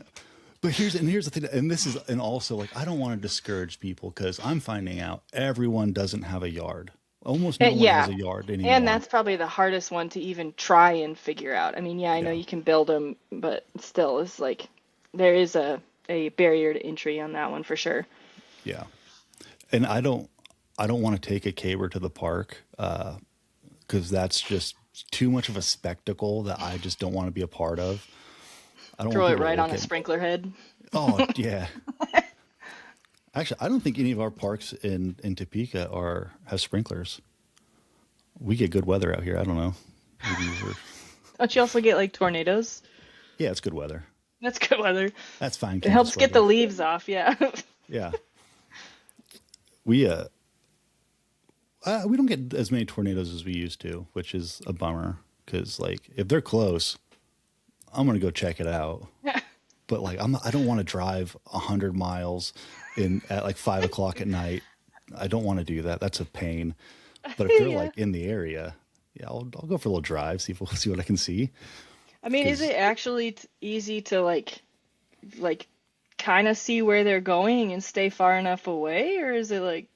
again, here's the thing, and this is and also like I don't want to discourage people because I'm finding out everyone doesn't have a yard. Almost no one has Yeah. a yard And anymore. that's probably the hardest one to even try and figure out. I mean, yeah, I know Yeah. you can build them, but still, it's like there is a barrier to entry on that one for sure. Yeah. And I don't want to take a caber to the park because that's just too much of a spectacle that I just don't want to be a part of. I don't want Throw it people to right on look a at. sprinkler head. Oh yeah. Actually, I don't think any of our parks in Topeka are have sprinklers. We get good weather out here. I don't know. Maybe we're Don't you also get like tornadoes? yeah, it's good weather. That's good weather. That's fine It helps Kansas get the weather. leaves off, yeah. Yeah. We we don't get as many tornadoes as we used to, which is a bummer because like if they're close, I'm gonna go check it out. But like I don't want to drive 100 miles in at like 5 o'clock at night. I don't want to do that. That's a pain. But if they're Yeah. like in the area, yeah, I'll go for a little drive, see what I can see. I mean, is Because it actually easy to like kind of see where they're going and stay far enough away, or is it like I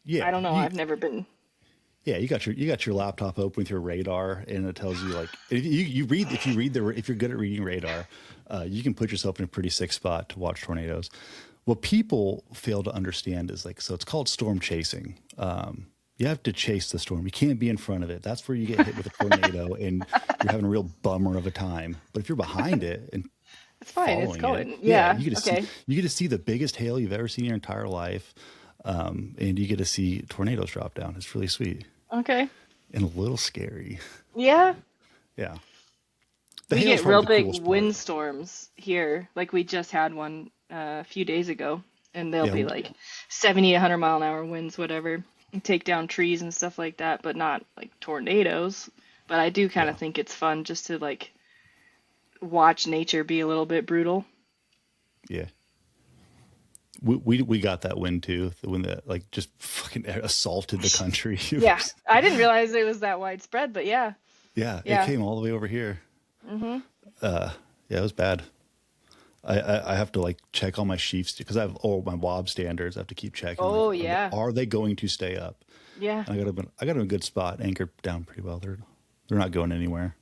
yeah, don't know, I've never been. yeah, you got your laptop open with your radar, and it tells you like if you're good at reading radar, you can put yourself in a pretty sick spot to watch tornadoes. What people fail to understand is like so it's called storm chasing. You have to chase the storm. You can't be in front of it. That's where you get hit with a tornado, and you're having a real bummer of a time. But if you're behind it and It's fine, it's following it, going. yeah, Yeah, okay. you get to see the biggest hail you've ever seen in your entire life, and you get to see tornadoes drop down. It's really sweet Okay. and a little scary. Yeah. Yeah. The We hail's get probably real the big coolest part. windstorms here. Like we just had one a few days ago, and they'll Yeah. be like 70, 100-mile-an-hour winds, whatever, and take down trees and stuff like that, but not like tornadoes. But I do kind Yeah. of think it's fun just to like watch nature be a little bit brutal. Yeah. We got that wind too. The wind that like just fucking assaulted the country. Yeah, I didn't realize it was that widespread, but yeah, Yeah. It yeah. came all the way over here. Hmm. Yeah. It was bad. I have to like check all my sheaves because I have all my wob standards. I have to keep checking like Oh yeah, are they going to stay up? yeah. And I got them in a good spot, anchored down pretty well. They're not going anywhere. And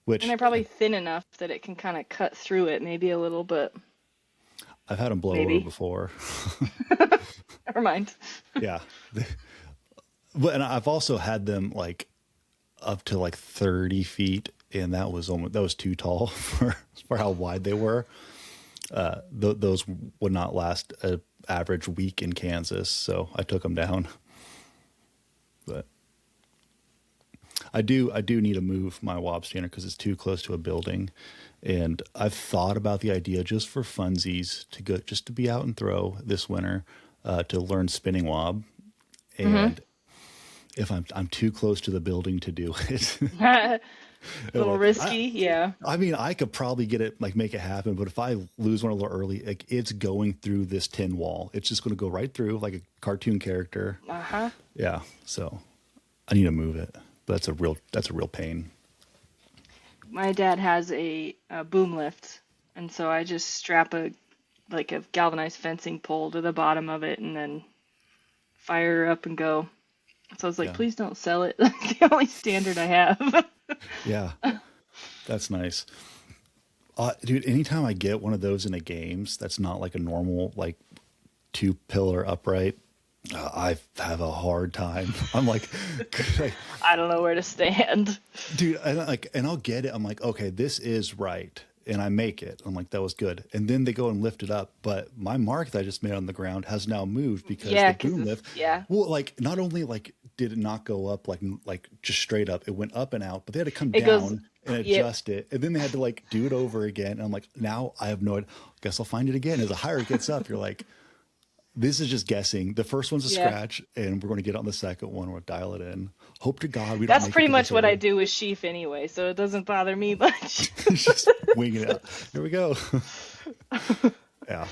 Which they're probably thin enough that it can kind of cut through it, maybe a little bit. I've had them blow over Maybe. before. Never mind. Yeah. But and I've also had them like up to like 30 feet, and that was too tall for how wide they were. those would not last a average week in Kansas, so I took them down. But I do need to move my wob standard because it's too close to a building, and I've thought about the idea just for funsies to go just to be out and throw this winter, to learn spinning wob, Mm-hmm. and if I'm too close to the building to do it. A I'm little like, risky, yeah. I mean, I could probably get it, like make it happen, but if I lose one a little early, like it's going through this tin wall. It's just going to go right through like a cartoon character. Uh-huh. Yeah, so I need to move it, but that's a real pain. My dad has a boom lift, and so I just strap a galvanized fencing pole to the bottom of it and then fire her up and go. So I was like, Yeah, please don't sell it. That's the only standard I have. yeah, that's nice. Dude, anytime I get one of those in a games, that's not like a normal like two pillar upright. I have a hard time. I'm like, like, I don't know where to stand. dude, and I'll get it. I'm like, okay, this is right, and I make it. I'm like, that was good. And then they go and lift it up, but my mark that I just made on the ground has now moved because Yeah, the 'cause boom it's, lift. yeah. Well, like not only like did it not go up like just straight up, it went up and out, but they had to come It goes, down and yep, adjust it, and then they had to like do it over again. And I'm like, now I have no idea. Guess I'll find it again. As the higher it gets up, you're like, this is just guessing. The first one's a yeah. scratch, and we're going to get on the second one. We'll dial it in. Hope to God we don't That's make it pretty to the much what I third. do with sheaf anyway, so it doesn't bother me much. Just winging it out. Here we go. Yeah,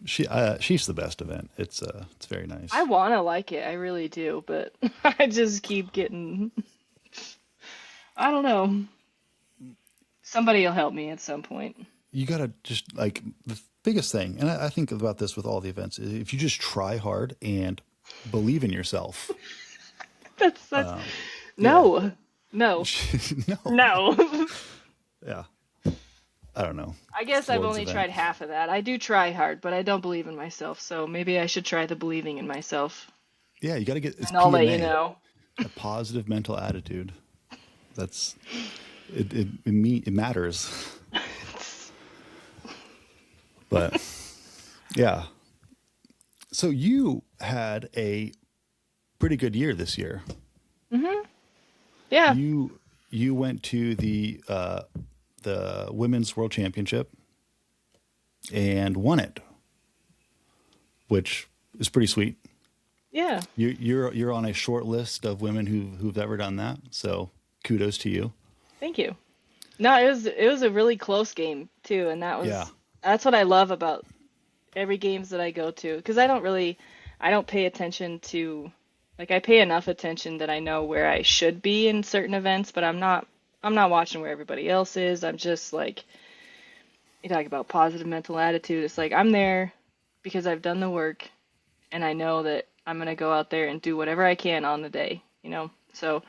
she's the best event. It's very I nice. want to like it, I really do, but I just keep getting, I don't know. Somebody will help me at some point. You gotta just like the biggest thing, and I think about this with all the events, is if you just try hard and believe in yourself. That's Yeah. no, no, No. no. Yeah. I don't know. I guess I've Florida's only event. tried half of that. I do try hard, but I don't believe in myself, so maybe I should try the believing in myself, Yeah, you got to get it's and I'll let you PMA, know. a positive mental attitude. That's it matters. But yeah. So you had a pretty good year this year. Yeah, You went to the women's world championship and won it, which is pretty sweet. yeah. You're on a short list of women who've ever done that. So kudos to you. Thank you. No, it was a really close game too, and Yeah. that's what I love about every games that I go to, because I don't pay attention to, like, I pay enough attention that I know where I should be in certain events, but I'm not watching where everybody else is. I'm just like, you talk about positive mental attitude. It's like I'm there because I've done the work and I know that I'm gonna go out there and do whatever I can on the day, you know. So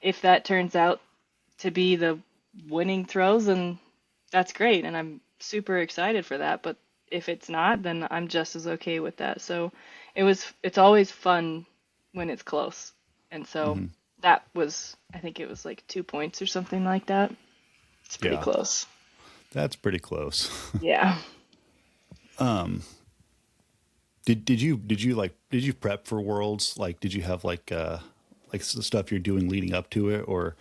if that turns out to be the winning throws, then that's great, and I'm super excited for that. But if it's not, then I'm just as okay with that. So it's always fun when it's close. And so Hmm. that was, I think it was like 2 points or something like that. It's pretty Yeah. close. That's pretty close. Yeah. Did you prep for Worlds? Like, did you have like stuff you're doing leading up to it, or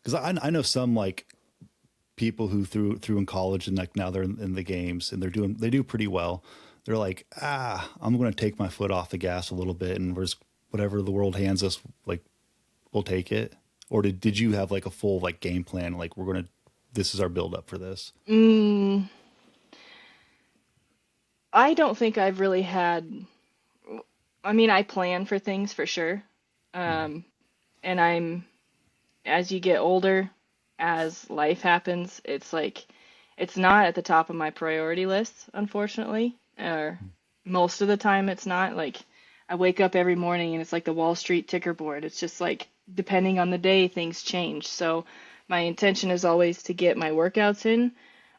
because I know some like people who threw in college and like now they're in the games and they do pretty well. They're like, I'm going to take my foot off the gas a little bit and we're just whatever the world hands us, like we'll take it. Or did you have like a full like game plan? Like this is our build up for this. Mm, I don't think I've really had, I mean, I plan for things for sure. Um, and as you get older, as life happens, it's like, it's not at the top of my priority list, unfortunately. Or most of the time, it's not. Like, I wake up every morning and it's like the Wall Street ticker board. It's just like, depending on the day, things change. So, my intention is always to get my workouts in.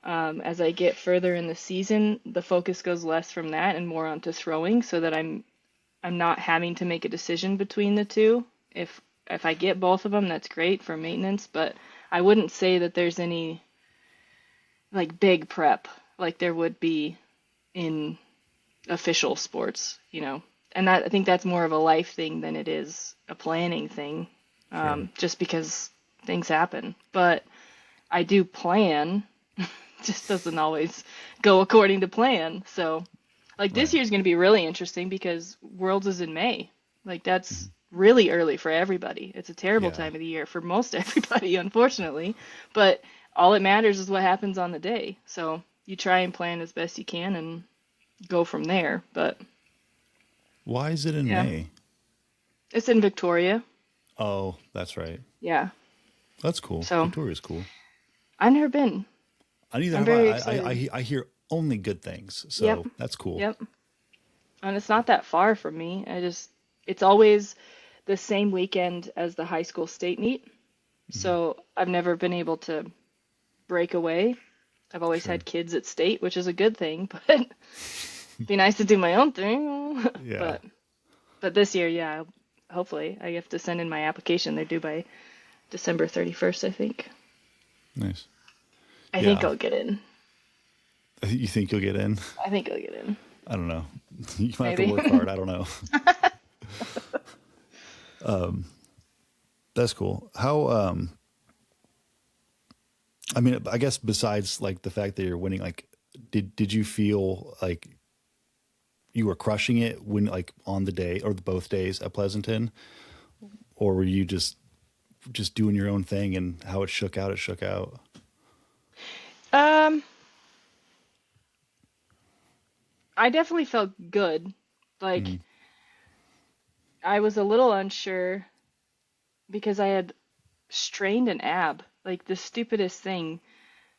As I get further in the season, the focus goes less from that and more onto throwing, so that I'm not having to make a decision between the two. If I get both of them, that's great for maintenance, but I wouldn't say that there's any like big prep. like there would be in official sports, And that I think that's more of a life thing than it is a planning thing, Sure. just because things happen. But I do plan, just doesn't always go according to plan. So, like this Right. year's going to be really interesting because Worlds is in May. Like Mhm. that's really early for everybody. It's a terrible Yeah. time of the year for most everybody, unfortunately. But all it matters is what happens on the day. So you try and plan as best you can and go from there. But Why is it in yeah, May? it's in Victoria. Oh, that's right. Yeah. That's cool. So Victoria's cool. I've never been. Neither I'm have very I. excited. I hear only good things, Yep. so that's cool. Yep. And it's not that far from me. It's always the same weekend as the high school state meet. Mhm. So I've never been able to break away. I've always Sure. had kids at state, which is a good thing, but it'd be nice to do my own thing. Yeah. But this year, yeah, hopefully I have to send in my application. They're due by December 31st, I think. Nice. I think Yeah. I'll get in. You think you'll get in? I think I'll get in. I don't know. You might have to Maybe. work hard. I don't know. That's cool. How I mean, I guess besides like the fact that you're winning, like did you feel like you were crushing it when like on the day or both days at Pleasanton, or were you just doing your own thing and how it shook out, it shook out? Um, I definitely felt good. Like Mm-hmm. I was a little unsure because I had strained an ab, like the stupidest thing,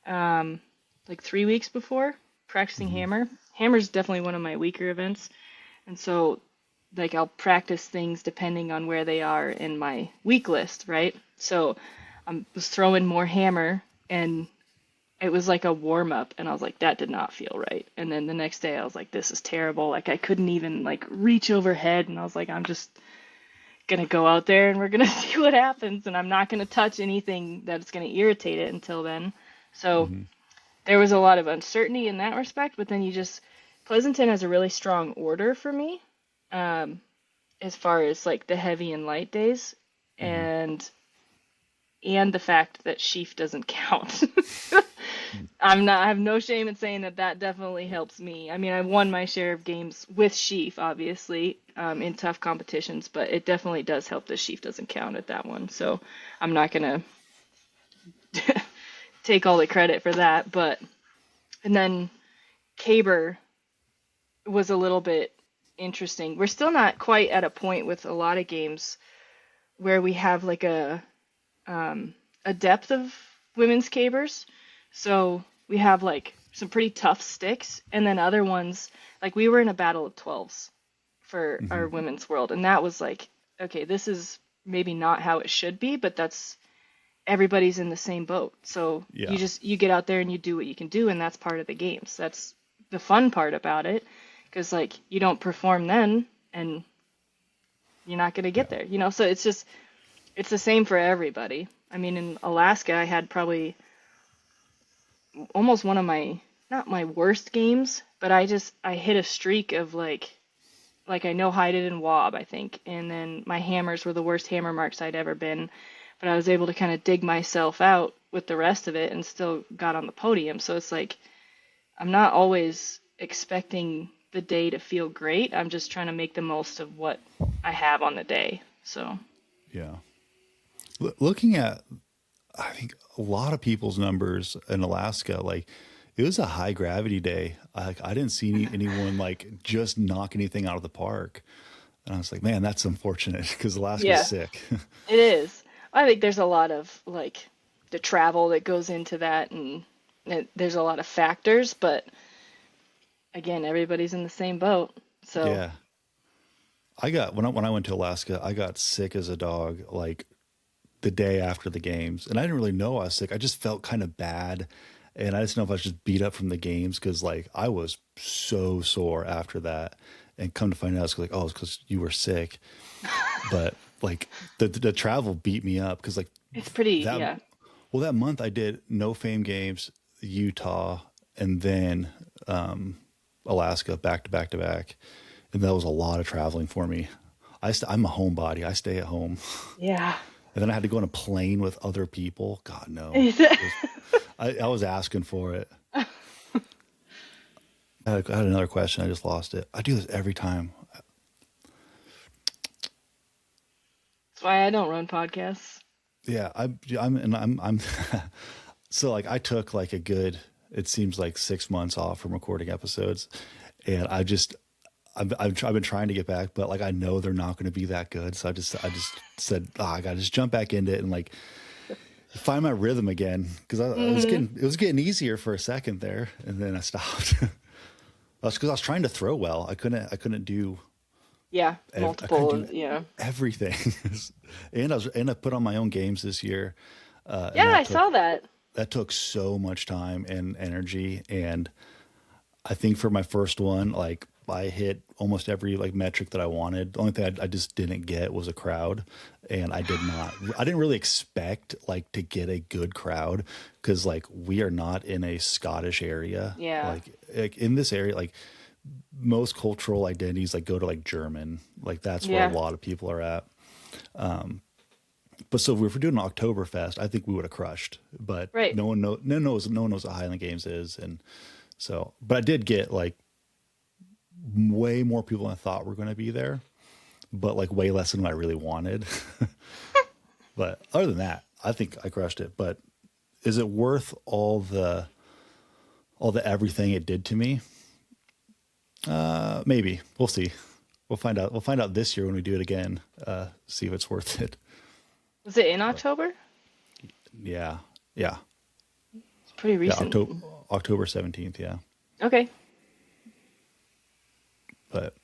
um, like 3 weeks before practicing Mm-hmm. hammer. Hammer's definitely one of my weaker events, and so like I'll practice things depending on where they are in my week list, right? So I was throwing more hammer, and it was like a warm up, and I was like, that did not feel right. And then the next day, I was like, this is terrible. Like I couldn't even like reach overhead, and I was like, I'm just gonna go out there and we're gonna see what happens, and I'm not gonna touch anything that's gonna irritate it until then. So Mm-hmm. there was a lot of uncertainty in that respect, but then Pleasanton has a really strong order for me, um, as far as like the heavy and light days, Mm-hmm. and the fact that sheaf doesn't count. Mm-hmm. I have no shame in saying that that definitely helps me. I mean, I won my share of games with sheaf, obviously, in tough competitions, but it definitely does help that sheaf doesn't count at that one. So I'm not gonna take all the credit for that, but and then Caber was a little bit interesting. We're still not quite at a point with a lot of games where we have like a depth of women's cabers. So we have like some pretty tough sticks, and then other ones like we were in a battle of 12s for Mm-hmm. our women's world, and that was like, okay, this is maybe not how it should be, but that's everybody's in the same boat. So Yeah. you get out there and you do what you can do, and that's part of the games. That's the fun part about it, because like you don't perform then, and you're not gonna get Yeah. there, So it's the same for everybody. I mean, in Alaska, I had probably almost one of my not my worst games, but I hit a streak of like I no hided and wob, I think, and then my hammers were the worst hammer marks I'd ever been, but I was able to kind of dig myself out with the rest of it and still got on the podium. So it's like I'm not always expecting the day to feel great. I'm just trying to make the most of what I have on the day. So Yeah. Looking at, I think a lot of people's numbers in Alaska, like it was a high gravity day. I didn't see anyone like just knock anything out of the park. And I was like, man, that's unfortunate because Alaska's yeah, sick. it is. I think there's a lot of like the travel that goes into that, and there's a lot of factors, but again, everybody's in the same boat. So, Yeah. I got, when I went to Alaska, I got sick as a dog like the day after the games. And I didn't really know I was sick. I just felt kind of bad. And I just know if I was just beat up from the games because like I was so sore after that. And come to find out, it's like, oh, it's because you were sick. But like the travel beat me up because like it's pretty, that yeah. well that month I did no fame games, Utah, and then Alaska back to back to back. And that was a lot of traveling for me. I'm a homebody. I stay at home. Yeah. And then I had to go on a plane with other people. God, no. I was asking for it. I had another question. I just lost it. I do this every time. That's why I don't run podcasts. Yeah, I'm so like I took like a good, it seems like 6 months off from recording episodes, and I've been trying to get back, but like I know they're not going to be that good, so I just said, I got to just jump back into it and like find my rhythm again, because Hmm. it was getting easier for a second there, and then I stopped. That's because I was trying to throw well. I couldn't do Yeah, I couldn't multiple. do Yeah. everything, and I put on my own games this year, and Yeah, I saw that. that took so much time and energy. And I think for my first one, like I hit almost every like metric that I wanted. The only thing I just didn't get was a crowd, and I didn't really expect like to get a good crowd, because like we are not in a Scottish area. Yeah. Like in this area, like most cultural identities like go to like German, like that's where a Yeah. lot of people are at. But so if we were doing an Oktoberfest, I think we would have crushed. But Right. no one knows what Highland Games is, and so. But I did get like way more people than I thought were going to be there, but like way less than what I really wanted. But other than that, I think I crushed it. But is it worth all the everything it did to me? Maybe we'll see. We'll find out. We'll find out this year when we do it again. See if it's worth it. Was it in But October? yeah, yeah, It's pretty yeah. recent. October 17th. Yeah, Okay. but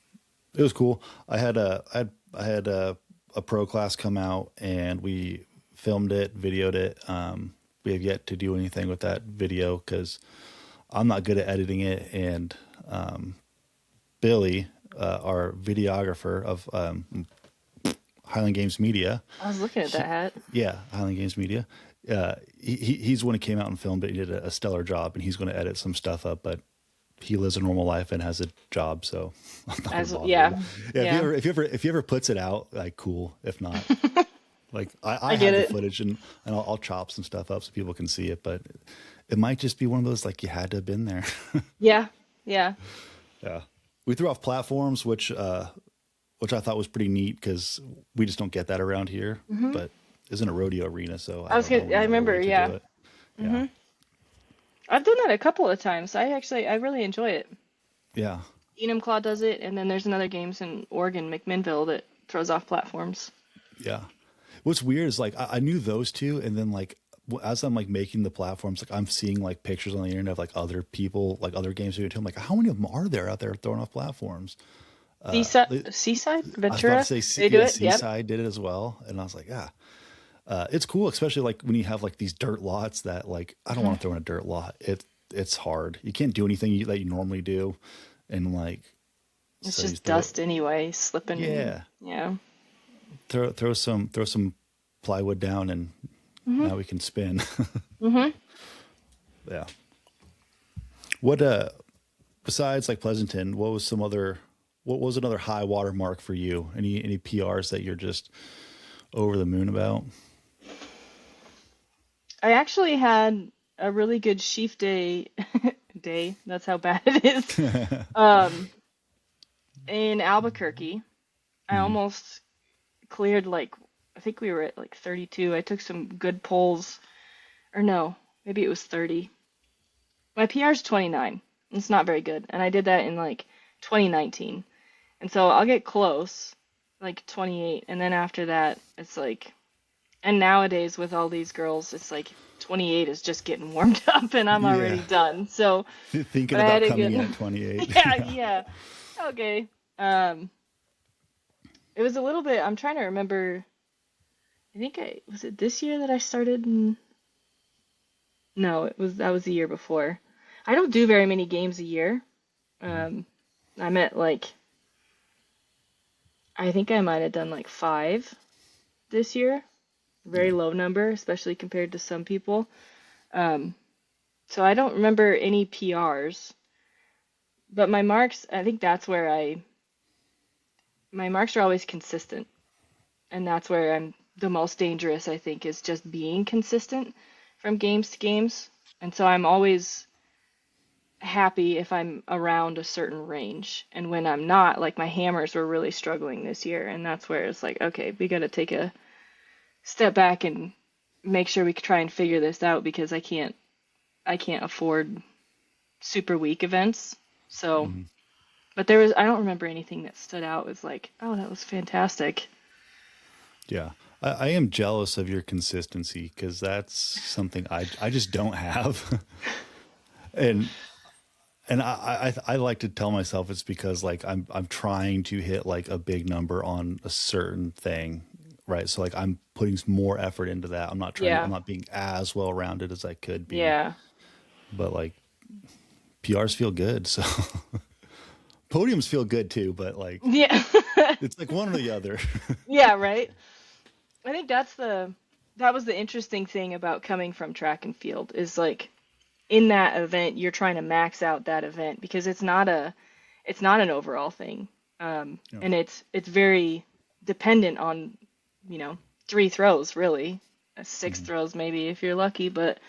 it was cool. I had a pro class come out, and we filmed it, videoed it. We have yet to do anything with that video because I'm not good at editing it, and Billy, our videographer of Highland Games Media, I was looking at that he, hat. yeah, Highland Games Media. He's the one who came out and filmed it. He did a stellar job, and he's going to edit some stuff up, but he lives a normal life and has a job, so I'm not gonna As bother him. yeah. Yeah, Yeah. if he ever puts it out, like cool. If not, like I I get have the it. footage, and I'll chop some stuff up so people can see it, but it might just be one of those like you had to have been there. Yeah. Yeah. Yeah, we threw off platforms, which I thought was pretty neat because we just don't get that around here. Hmm. But isn't a rodeo arena, so I I was don't know gonna. I any other way remember. to do Yeah. it. Yeah, Hmm. I've done that a couple of times. I really enjoy it. yeah, Enumclaw does it, and then there's another games in Oregon, McMinnville, that throws off platforms. yeah. What's weird is like I knew those two, and then like as I'm like making the platforms, like I'm seeing like pictures on the internet of like other people, like other games doing it too. I'm like, how many of them are there out there throwing off platforms? Seaside, I was about to Ventura, say, they do yeah, it. Yep. Seaside did it as well, and I was like, yeah, it's cool, especially like when you have like these dirt lots that like I don't Hmm. want to throw in a dirt lot. It's hard. You can't do anything that you normally do, and like It's so you just throw, dust anyway, slipping. yeah, Yeah. throw some plywood down, and Hmm. now we can spin. Hmm. Yeah. What besides like Pleasanton, what was another high water mark for you? Any PRs that you're just over the moon about? I actually had a really good sheaf day. Day. That's how bad it is. Um, in Albuquerque, I Mhm. almost cleared like I think we were at like 32. I took some good pulls, or no, maybe it was 30. My PR is 29. It's not very good, and I did that in like 2019. And so I'll get close, like 28, and then after that, it's like, and nowadays with all these girls, it's like 28 is just getting warmed up, and I'm Yeah. already done. So, Thinking but I had about a coming good, in at 28. yeah, Yeah. yeah, okay. Um, it was a little bit. I'm trying to remember. I think I was it this year that I started. No, it was that was the year before. I don't do very many games a year. Mhm. Um, I'm at like I think I might have done like five this year. Very Yeah. low number, especially compared to some people. Um, So I don't remember any PRs, but my marks, I think that's where my marks are always consistent. And that's where I'm the most dangerous, I think, is just being consistent from games to games. And so I'm always happy if I'm around a certain range. And when I'm not, like my hammers were really struggling this year. And that's where it's like, okay, we got to take a step back and make sure we can try and figure this out because I can't afford super weak events. So, Mhm. but there was, I don't remember anything that stood out as like, oh, that was fantastic. Yeah. I am jealous of your consistency because that's something I just don't have. and I like to tell myself it's because like I'm trying to hit like a big number on a certain thing, right? So like I'm putting more effort into that. I'm Yeah. not being as well rounded as I could be, Yeah. but like PRs feel good, so podiums feel good too, but like Yeah. it's like one or the other. Yeah, right. I think that was the interesting thing about coming from track and field is like in that event you're trying to max out that event because it's not an overall thing. Yeah. And it's very dependent on, you know, three throws really. Six Mhm. throws maybe if you're lucky, but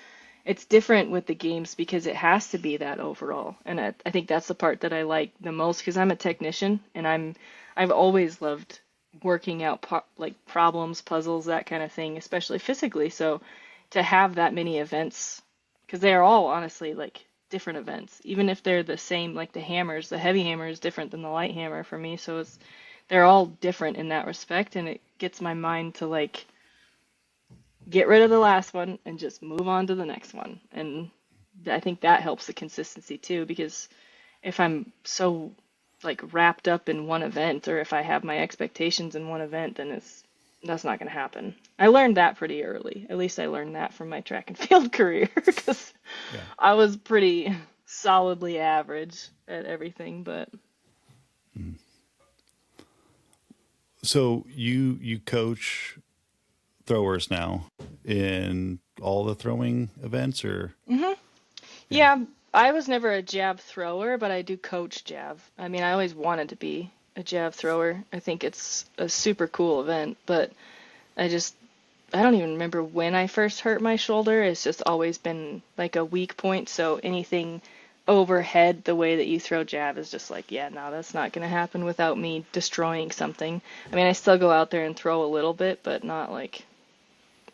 it's different with the games because it has to be that overall. And I think that's the part that I like the most because I'm a technician and I've always loved working out like problems, puzzles, that kind of thing, especially physically. So to have that many events, because they are all honestly like different events, even if they're the same, like the hammers, the heavy hammer is different than the light hammer for me. So they're all different in that respect, and it gets my mind to like get rid of the last one and just move on to the next one. And I think that helps the consistency too, because if I'm so like wrapped up in one event or if I have my expectations in one event, then that's not going to happen. I learned that pretty early. At least I learned that from my track and field career because Yeah. I was pretty solidly average at everything, but Mhm. So you coach throwers now in all the throwing events or hmm yeah. yeah, I was never a jab thrower, but I do coach jab. I mean, I always wanted to be a jab thrower. I think it's a super cool event, but I just I don't even remember when I first hurt my shoulder. It's just always been like a weak point, so anything overhead the way that you throw jab is just like, yeah, no, that's not going to happen without me destroying something. I mean, I still go out there and throw a little bit, but not like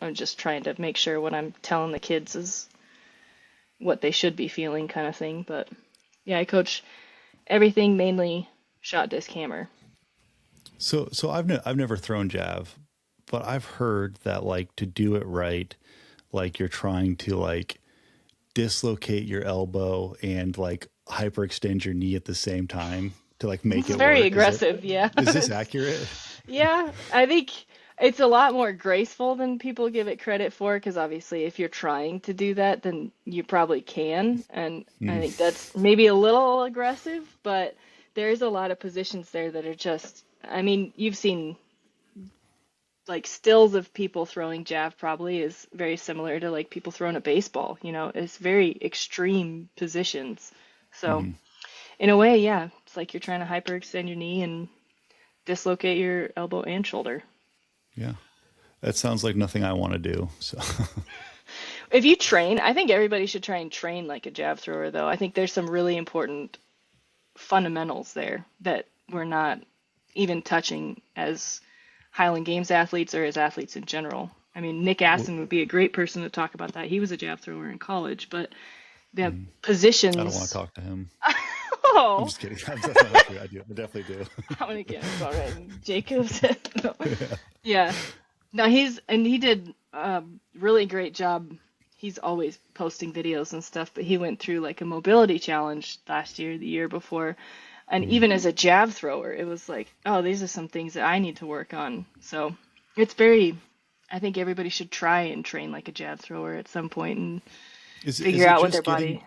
I'm just trying to make sure what I'm telling the kids is what they should be feeling kind of thing. But yeah, I coach everything mainly shot disc hammer. So I've never thrown jav, but I've heard that like to do it right, like you're trying to like dislocate your elbow and like hyperextend your knee at the same time to like This make is it very work. aggressive, yeah. Is this accurate? Yeah, I think it's a lot more graceful than people give it credit for, because obviously if you're trying to do that, then you probably can. And I Mm, think that's maybe a little aggressive, but there's a lot of positions there that are just, I mean, you've seen like stills of people throwing jab probably is very similar to like people throwing a baseball, you know, it's very extreme positions. So mhm. in a way, yeah, it's like you're trying to hyperextend your knee and dislocate your elbow and shoulder. Yeah. That sounds like nothing I want to do. So If you train, I think everybody should try and train like a jab thrower, though. I think there's some really important fundamentals there that we're not even touching as Highland Games athletes or as athletes in general. I mean, Nick w- Aston would be a great person to talk about that. He was a jab thrower in college, but the mhm. I don't want to positions. talk to him. I'm Oh, just kidding. That's not true. I do. I definitely do. how many games already? Jacobs. No. Yeah. Yeah. No, he did a really great job. He's always posting videos and stuff, but he went through like a mobility challenge last year, the year before. And Mhm. even as a jab thrower, it was like, oh, these are some things that I need to work on. So it's very, I think everybody should try and train like a jab thrower at some point and Is figure it out what their just body. getting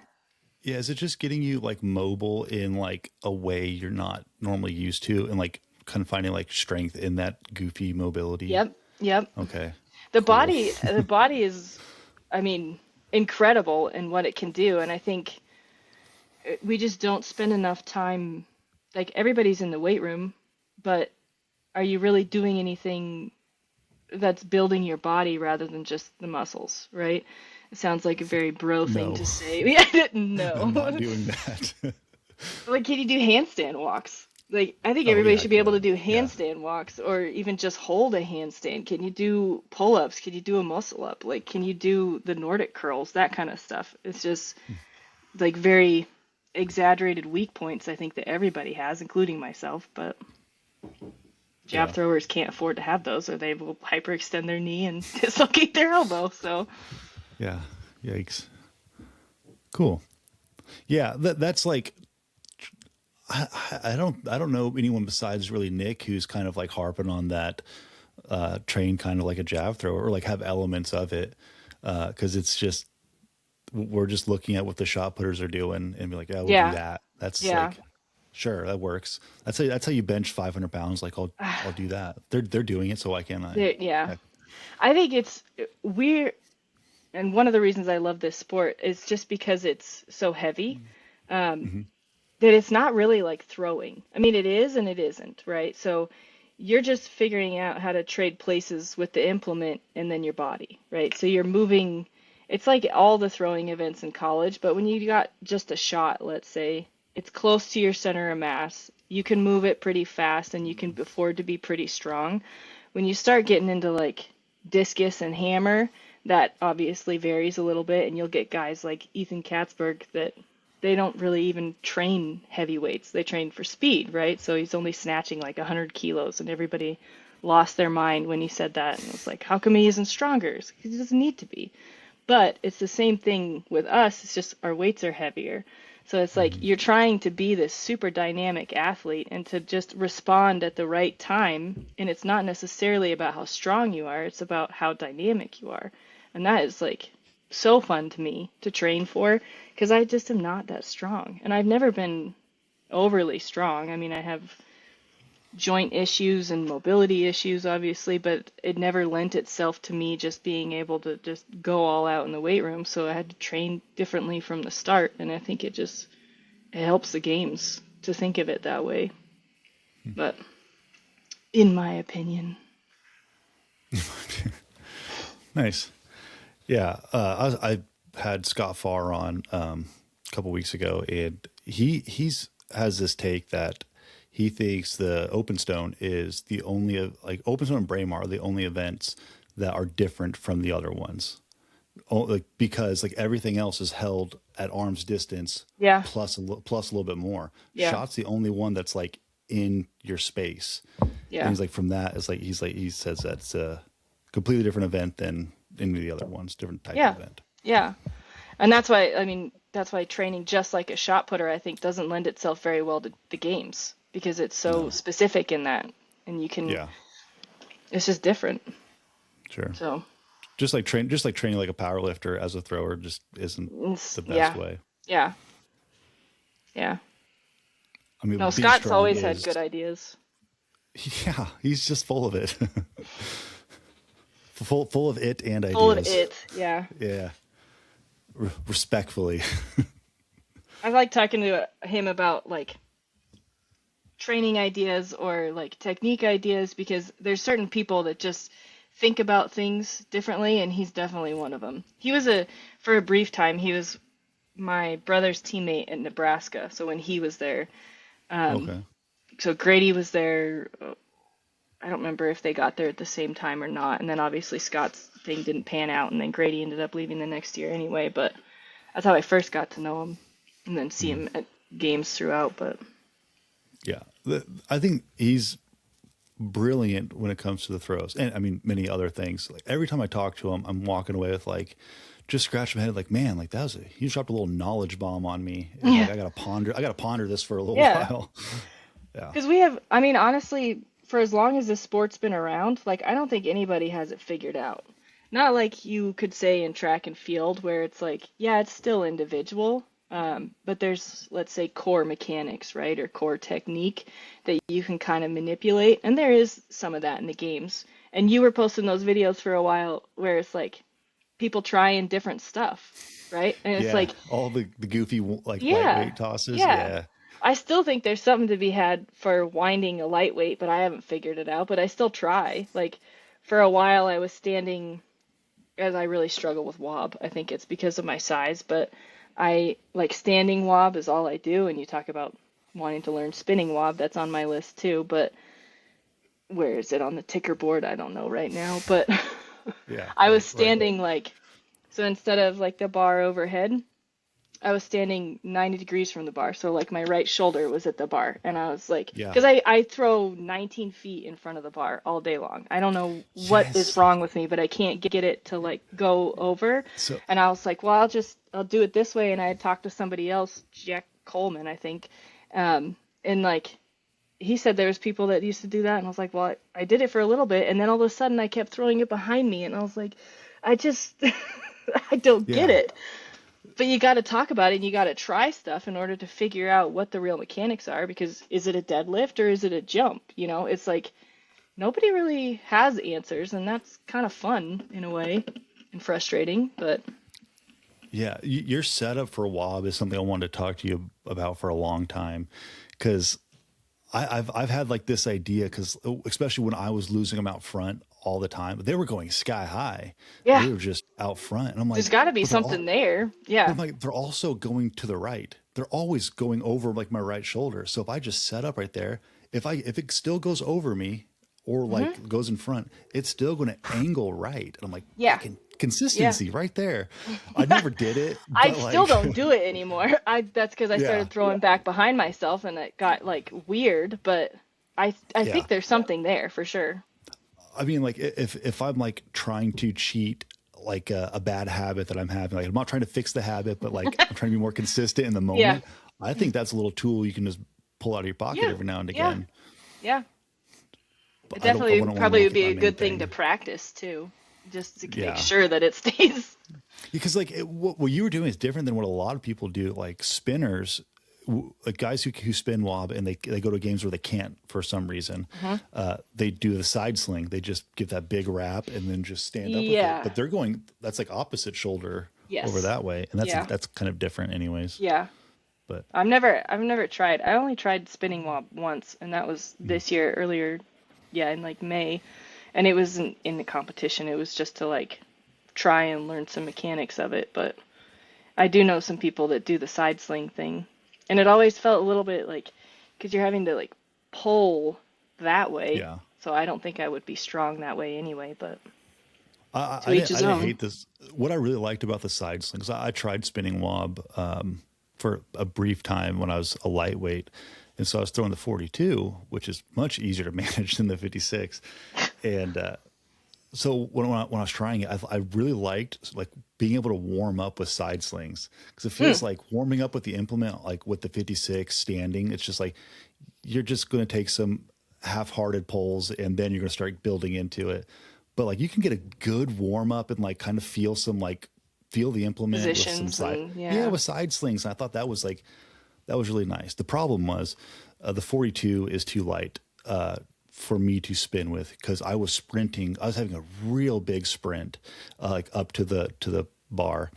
yeah, is it just getting you like mobile in like a way you're not normally used to and like kind of finding like strength in that goofy mobility? Yep, yep. Okay. The Cool. body, the body is, I mean, incredible in what it can do. And I think we just don't spend enough time, like everybody's in the weight room, but are you really doing anything that's building your body rather than just the muscles, right? It sounds like a very bro thing No, to say. I didn't I'm not know. doing that. Like, can you do handstand walks? Like, I think Oh everybody yeah, I should be able to could. do Yeah, handstand walks or even just hold a handstand. Can you do pull-ups? Can you do a muscle up? Like, can you do the Nordic curls? That kind of stuff. It's just like very exaggerated weak points I think that everybody has, including myself, but jab yeah, throwers can't afford to have those or they will hyperextend their knee and dislocate their elbow. So, yeah. Yikes. Cool. Yeah, that's like I don't know anyone besides really Nick who's kind of like harping on that train kind of like a jab thrower or like have elements of it because it's just we're just looking at what the shot putters are doing and be like, yeah, we'll do yeah, that. That's yeah. like sure that works. That's how you bench 500 pounds. Like I'll do that. They're doing it, so why can't I? Yeah. Heck, I think it's weird, and one of the reasons I love this sport is just because it's so heavy. Um, hmm that it's not really like throwing. I mean, it is and it isn't, right? So you're just figuring out how to trade places with the implement and then your body, right? So you're moving, it's like all the throwing events in college, but when you got just a shot, let's say, it's close to your center of mass. You can move it pretty fast and you can afford to be pretty strong. When you start getting into like discus and hammer, that obviously varies a little bit, and you'll get guys like Ethan Katzberg that they don't really even train heavy weights. They train for speed, right? So he's only snatching like 100 kilos, and everybody lost their mind when he said that. And it was like, how come he isn't stronger? Because he doesn't need to be. But it's the same thing with us. It's just our weights are heavier. So it's like hmm you're trying to be this super dynamic athlete and to just respond at the right time. And it's not necessarily about how strong you are, it's about how dynamic you are. And that is like so fun to me to train for because I just am not that strong. And I've never been overly strong. I mean, I have joint issues and mobility issues, obviously, but it never lent itself to me just being able to just go all out in the weight room. So I had to train differently from the start, and I think it helps the games to think of it that way. But in my opinion, Nice. Yeah, I had Scott Farr on a couple weeks ago, and he's has this take that he thinks the Open Stone is the only like Open Stone and Braemar are the only events that are different from the other ones. Like because like everything else is held at arm's distance yeah, plus a little bit more. yeah, Shot's the only one that's like in your space, and yeah, he's like from that it's like he says that's a completely different event than any of the other ones, different type of yeah, event. yeah. And that's why, I mean, that's why training just like a shot putter, I think, doesn't lend itself very well to the games because it's so No, specific in that. And you can, yeah, it's just different. sure. So, Just like training like a power lifter as a thrower just isn't the best yeah, way. yeah, yeah. I mean, No, being Scott's strong always had is good ideas. yeah, he's just full of it, full of it and Full of ideas. it. Yeah. Yeah, respectfully. I like talking to him about like training ideas or like technique ideas because there's certain people that just think about things differently, and he's definitely one of them. For a brief time, he was my brother's teammate in Nebraska. So when he was there, um, Okay. so Grady was there. I don't remember if they got there at the same time or not. And then obviously Scott's thing didn't pan out, and then Grady ended up leaving the next year anyway. But that's how I first got to know him, and then see Mhm. him at games throughout. But Yeah, I think he's brilliant when it comes to the throws, and I mean many other things. Like every time I talk to him, I'm walking away with like just scratching my head, like man, like he dropped a little knowledge bomb on me, and like yeah, I gotta ponder this for a little yeah, while. Yeah, because we have. I mean, honestly, for as long as this sport's been around, like I don't think anybody has it figured out. Not like you could say in track and field, where it's like, yeah, it's still individual, but there's, let's say, core mechanics, right, or core technique that you can kind of manipulate, and there is some of that in the games. And you were posting those videos for a while where it's like people trying different stuff, right? And it's Yeah, like, all the goofy like yeah, lightweight tosses. yeah. Yeah, I still think there's something to be had for winding a lightweight, but I haven't figured it out. But I still try. Like for a while, I was standing, as I really struggle with wob. I think it's because of my size, but I like standing wob is all I do. And you talk about wanting to learn spinning wob, that's on my list too. But where is it on the ticker board? I don't know right now. But yeah, I was right. standing like, so instead of like the bar overhead, I was standing 90 degrees from the bar, so like my right shoulder was at the bar, and I was like, Yeah. because I throw 19 feet in front of the bar all day long. I don't know what is Yes. wrong with me, but I can't get it to like go over. So And I was like, well, I'll do it this way. And I had talked to somebody else, Jack Coleman, I think, and like he said there was people that used to do that, and I was like, well, I did it for a little bit, and then all of a sudden I kept throwing it behind me, and I was like, I just I don't get yeah. it. But you got to talk about it and you got to try stuff in order to figure out what the real mechanics are because is it a deadlift or is it a jump? You know, it's like nobody really has answers and that's kind of fun in a way and frustrating, but Yeah, your setup for WOB is something I wanted to talk to you about for a long time, because I've had like this idea because especially when I was losing them out front all the time, they were going sky high. yeah, They were just out front, and I'm there's like, got to be but they're something all, there. but Yeah. I'm like, they're also going to the right. They're always going over like my right shoulder. So if I just set up right there, if it still goes over me or Hmm. like goes in front, it's still going to angle right. And I'm like, Yeah. fucking Yeah. consistency right there. I never did it, I but still like, don't do it anymore. I That's because I yeah, started throwing back behind myself and it got like weird, but I yeah. think there's something there for sure. I mean, like if I'm like trying to cheat like a bad habit that I'm having, like I'm not trying to fix the habit, but like I'm trying to be more consistent in the Yeah. moment. I think that's a little tool you can just pull out of your pocket Yeah. every now and Yeah. again. Yeah. But It I definitely wouldn't want to probably make would it be my a main good thing to thing. practice too, just to make Yeah, sure that it stays. because like what you were doing is different than what a lot of people do. Like spinners, like guys who spin wob and they go to games where they can't for some reason. Hmm. They do the side sling. They just give that big wrap and then just stand up with it. Yeah. But they're going that's like opposite shoulder over Yes. that way, and Yeah. that's kind of different, anyways. Yeah. But I've never tried. I only tried spinning wob once, and that was mm, this year earlier, yeah, in like May, and it wasn't in the competition. It was just to like try and learn some mechanics of it. But I do know some people that do the side sling thing, and it always felt a little bit like because you're having to like pull that way. yeah, So I don't think I would be strong that way anyway, but to I each didn't his I didn't own. hate this. What I really liked about the side slings, I tried spinning wob for a brief time when I was a lightweight, and so I was throwing the 42, which is much easier to manage than the 56, and so when I was trying it, I really liked like being able to warm up with side slings because it feels Mm, like warming up with the implement, like with the 56 standing. It's just like you're just going to take some half-hearted pulls and then you're going to start building into it. But like you can get a good warm up and like kind of feel some like feel the implement with some positions side, and yeah, yeah. with side slings. And I thought that was like that was really nice. The problem was the 42 is too light for me to spin with because I was sprinting. I was having a real big sprint, like up to the bar,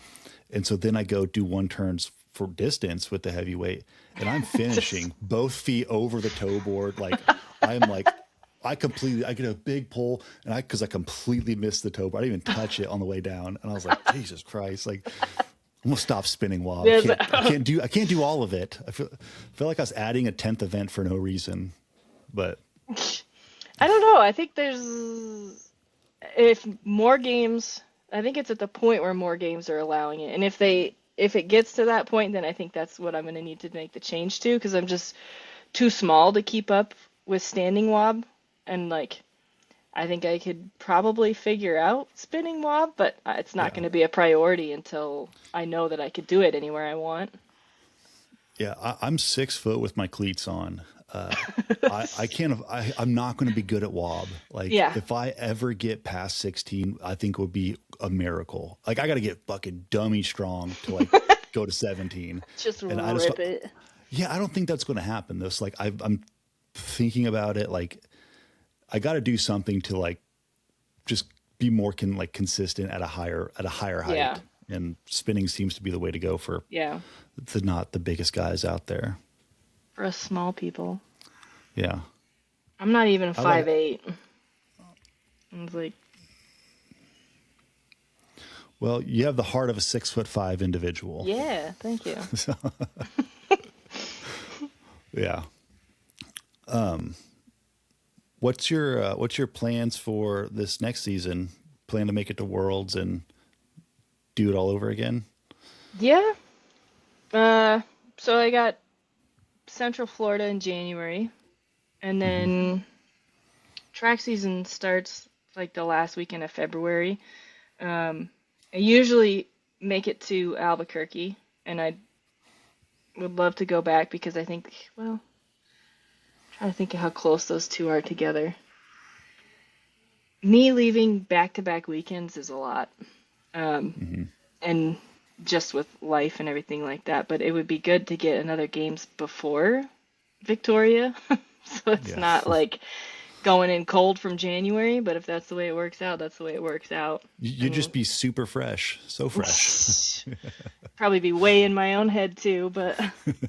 and so then I go do one turns for distance with the heavyweight, and I'm Just finishing both feet over the toe board. Like I'm like. I get a big pull and because I completely missed the toe board. I didn't even touch it on the way down. And I was like, Jesus Christ, like I'm gonna stop spinning wob. there's I can't do all of it. I feel like I was adding a 10th event for no reason. But I don't know. I think there's if more games, I think it's at the point where more games are allowing it. And if it gets to that point, then I think that's what I'm going to need to make the change to because I'm just too small to keep up with standing wob and like I think I could probably figure out spinning wob, but it's not yeah, going to be a priority until I know that I could do it anywhere I want. yeah, I'm 6 foot with my cleats on. I can't. I'm not going to be good at wob. Like Yeah, if I ever get past 16, I think it would be a miracle. Like I got to get fucking dummy strong to like go to 17. just And I just, rip it. yeah, I don't think that's going to happen. This like I'm thinking about it. Like I got to do something to like just be more consistent at a higher Yeah. height. And spinning seems to be the way to go for Yeah. not the biggest guys out there. For us small people. Yeah. I'm not even I like 5'8". I was like, Well, you have the heart of a 6'5" individual. yeah, thank you. So, yeah. What's your plans for this next season? Plan to make it to Worlds and do it all over again? Yeah. So I got Central Florida in January, and Hmm. then track season starts like the last weekend of February. Um, I usually make it to Albuquerque, and I would love to go back because I think, well, trying to think of how close those two are together. Me leaving back-to-back weekends is a lot, um, Hmm. and just with life and everything like that. But it would be good to get another games before Victoria, so it's Yeah. not like going in cold from January. But if that's the way it works out, that's the way it works out. You'd And just be super fresh, so fresh. probably be way in my own head too, but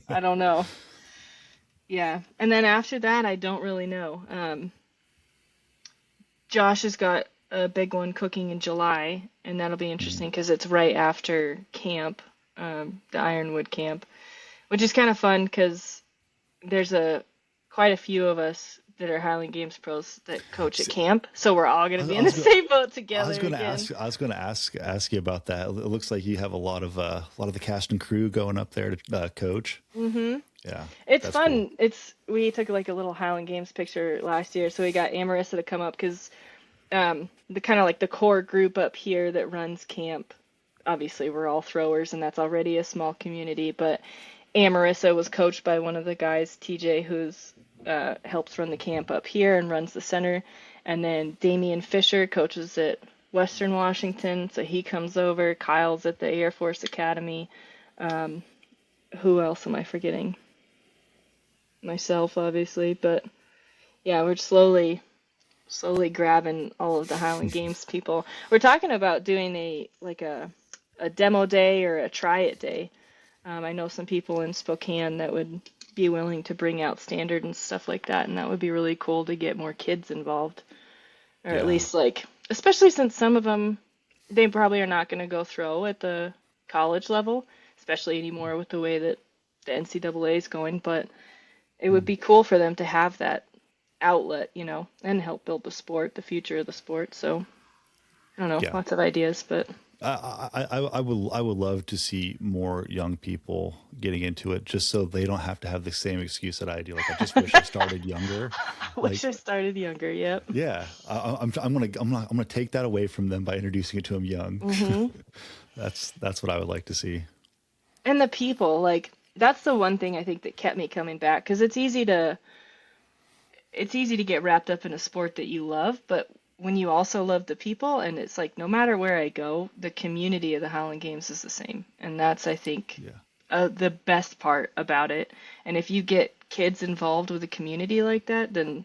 I don't know. Yeah. And then after that, I don't really know. Josh has got a big one cooking in July, and that'll be Mhm. interesting because it's right after camp, the Ironwood camp, which is kind of fun because there's quite a few of us that are Highland Games pros that coach at So, camp, so we're all I, gonna be I in the was going. same boat I was together going to again. ask you about that. It looks like you have a lot of the cast and crew going up there to coach. hmm Yeah, It's that's cool. fun. We took like a little Highland Games picture last year, so we got Amarissa to come up because the kind of like the core group up here that runs camp. Obviously, we're all throwers, and that's already a small community. But Amarissa was coached by one of the guys, TJ, who's helps run the camp up here and runs the center. And then Damian Fisher coaches at Western Washington, so he comes over. Kyle's at the Air Force Academy. Um, who else am I forgetting? Myself, obviously, but yeah, we're slowly grabbing all of the Highland Games people. We're talking about doing a demo day or a try it day. I know some people in Spokane that would be willing to bring out standard and stuff like that, and that would be really cool to get more kids involved, or at Yeah, least like, especially since some of them they probably are not going to go throw at the college level, especially anymore with the way that the NCAA is going. But it would be cool for them to have that outlet, and help build the sport, the future of the sport. So I don't know, yeah. lots of ideas, but I would love to see more young people getting into it, just so they don't have to have the same excuse that I do. Like, I just wish I started younger. I wish Like, I started younger. Yep. yeah, I'm gonna take that away from them by introducing it to them young. hmm That's what I would like to see. And the people, like, that's the one thing I think that kept me coming back because it's easy to get wrapped up in a sport that you love, but when you also love the people, and it's like no matter where I go, the community of the Highland Games is the same, and that's I think Yeah, the best part about it. And if you get kids involved with a community like that, then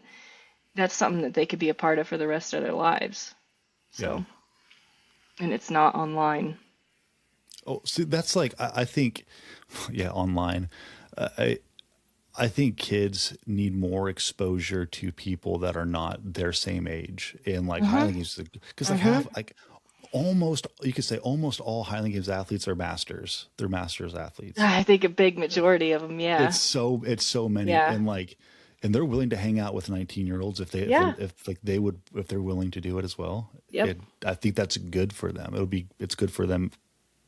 that's something that they could be a part of for the rest of their lives. yeah. So, and it's not online. Oh, see, that's like I think, yeah, online. I I think kids need more exposure to people that are not their same age in like hmm Highland Games, because like hmm half like almost you could say almost all Highland Games athletes are masters. They're masters athletes. I think a big majority of them, yeah. It's so many, Yeah. and they're willing to hang out with 19-year-olds if they if, Yeah. if like they would if they're willing to do it as well. Yep. I think that's good for them. It's good for them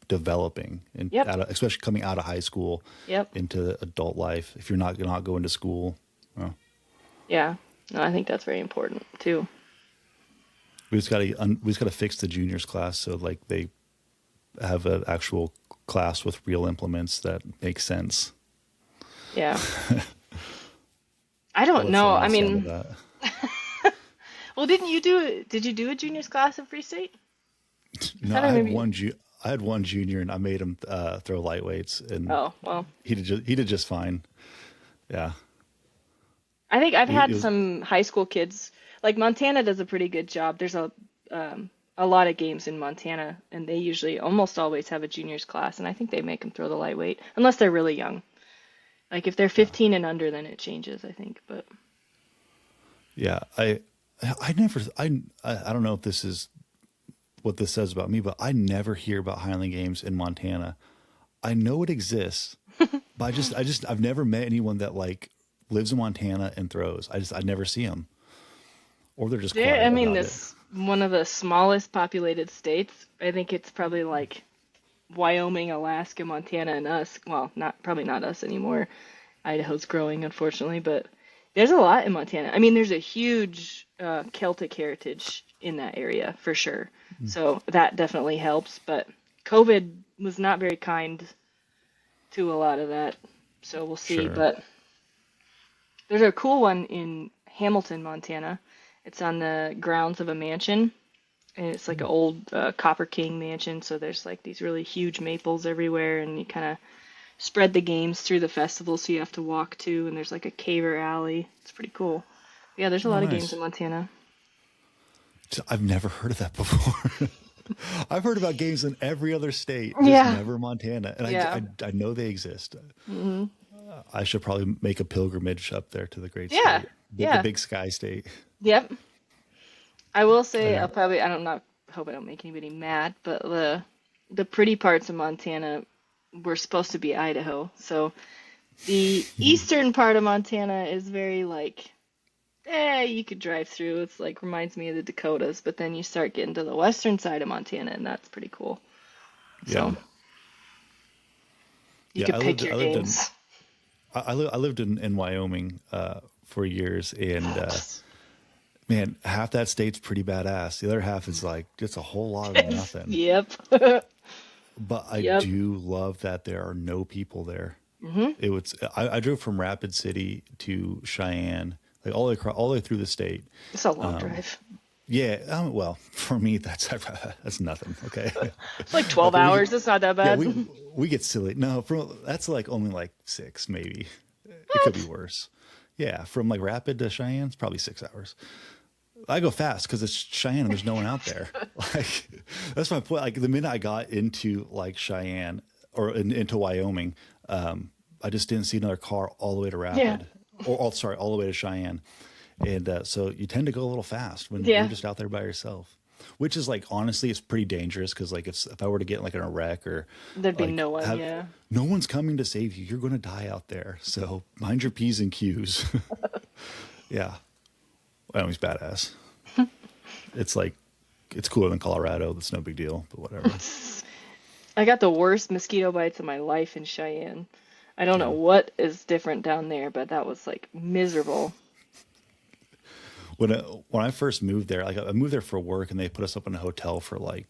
developing and Yep. especially coming out of high school Yep. into adult life. If you're not going to school, well, Yeah. No, I think that's very important too. we just got to fix the juniors class so like they have an actual class with real implements that make sense. Yeah. I I'll don't let know. someone I else handle mean, that. well, did you do a juniors class at Free State? I No, thought I maybe. I had one junior, and I made him throw light weights, and Oh, well. he did just fine. Yeah, I think I've it had was some high school kids. Like Montana does a pretty good job. There's a a lot of games in Montana, and they usually almost always have a juniors class, and I think they make them throw the lightweight unless they're really young. Like if they're Yeah. 15 and under, then it changes, I think. But Yeah. I never, I don't know if this is what this says about me, but I never hear about Highland Games in Montana. I know it exists, but I've never met anyone that like lives in Montana and throws. I never see them, or they're just there, I quiet mean, about it. this one of the smallest populated states. I think it's probably like Wyoming, Alaska, Montana, and us. Well, not probably not us anymore. Idaho's growing, unfortunately, but there's a lot in Montana. I mean, there's a huge Celtic heritage in that area for sure. Mm. So that definitely helps. But COVID was not very kind to a lot of that. So we'll see. Sure. But there's a cool one in Hamilton, Montana. It's on the grounds of a mansion, and it's like an old Copper King mansion. So there's like these really huge maples everywhere, and you kind of spread the games through the festival, so you have to walk to, and there's like a caver alley. It's pretty cool. Yeah, there's a Oh, lot of games nice. in Montana. I've never heard of that before. I've heard about games in every other state, just Yeah, never Montana. And yeah, I know they exist. hmm I should probably make a pilgrimage up there to the great yeah, state, the yeah, big sky state. yep. I will I say never, I don't not hope I don't make anybody mad, but the pretty parts of Montana were supposed to be Idaho. So the eastern part of Montana is very like, you could drive through. It's like reminds me of the Dakotas, but then you start getting to the western side of Montana, and that's pretty cool. yeah, So you yeah. could pick your I lived in, games. I lived in Wyoming for years, and man, half that state's pretty badass. The other half is like just a whole lot of nothing. Yep. But I Yep. do love that there are no people there. hmm It was I drove from Rapid City to Cheyenne, like all the way all the way through the state. It's a long Um, drive. yeah, well, for me that's nothing. Okay, It's like 12 we get, hours. It's not that yeah bad. we get silly. No, that's like only like 6 maybe. It could be What? worse. Yeah, from like Rapid to Cheyenne, it's probably 6 hours. I go fast because it's Cheyenne and there's no one out there. Like that's my point. Like the minute I got into like Cheyenne or into Wyoming, I just didn't see another car all the way to Yeah. Rapid, or sorry, all the way to Cheyenne, and so you tend to go a little fast when you're Yeah. just out there by yourself, which is like honestly, it's pretty dangerous because like if I were to get like in a wreck or There'd be like no one. have Yeah. no one's coming to save you, you're going to die out there. So mind your p's and q's. Yeah, Wyoming's badass. It's like it's cooler than Colorado. That's no big deal, but whatever. I got the worst mosquito bites of my life in Cheyenne. I don't know Yeah. what is different down there, but that was like miserable. When I first moved there, like I moved there for work, and they put us up in a hotel for like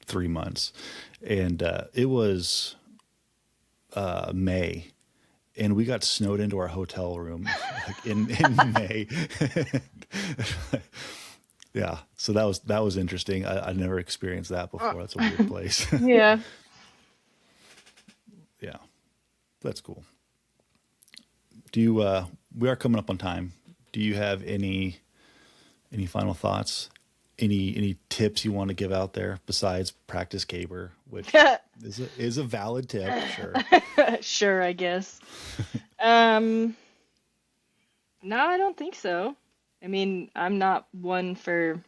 3 months, and it was May, and we got snowed into our hotel room like in May. Yeah, so that was interesting. I never experienced that before. That's a weird place. Yeah. Yeah, that's cool. Do you? We are coming up on time. Do you have any final thoughts? Any tips you want to give out there besides practice caber, which is a valid tip, sure. Sure, I guess. Um, no, I don't think so. I mean, I'm not one for,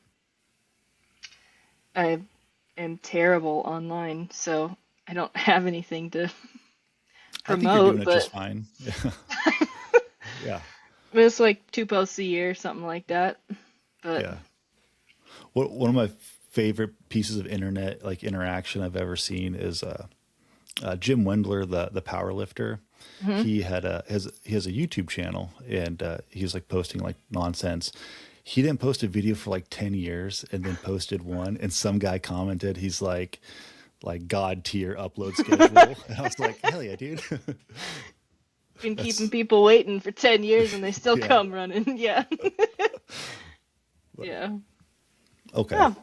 I am terrible online, so I don't have anything to I think you're doing promote, it just but fine. Yeah, it's like 2 posts a year, something like that. But yeah. One of my favorite pieces of internet like interaction I've ever seen is Jim Wendler, the power lifter. mhm. He has a YouTube channel, and he was like posting like nonsense. He didn't post a video for like 10 years, and then posted one, and some guy commented, he's like God tier upload schedule. And I was like, hell yeah, dude. Been keeping That's people waiting for 10 years and they still yeah. come running. Yeah. But, Yeah. okay. Yeah.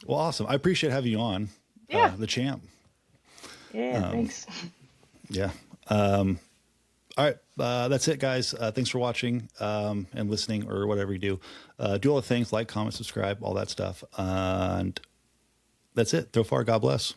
Well, awesome. I appreciate having you on, Yeah. the champ. Yeah, Um, thanks. yeah. All right. That's it, guys. Thanks for watching and listening or whatever you do. Do all the things, like, comment, subscribe, all that stuff. And That's it. Throw far. God bless.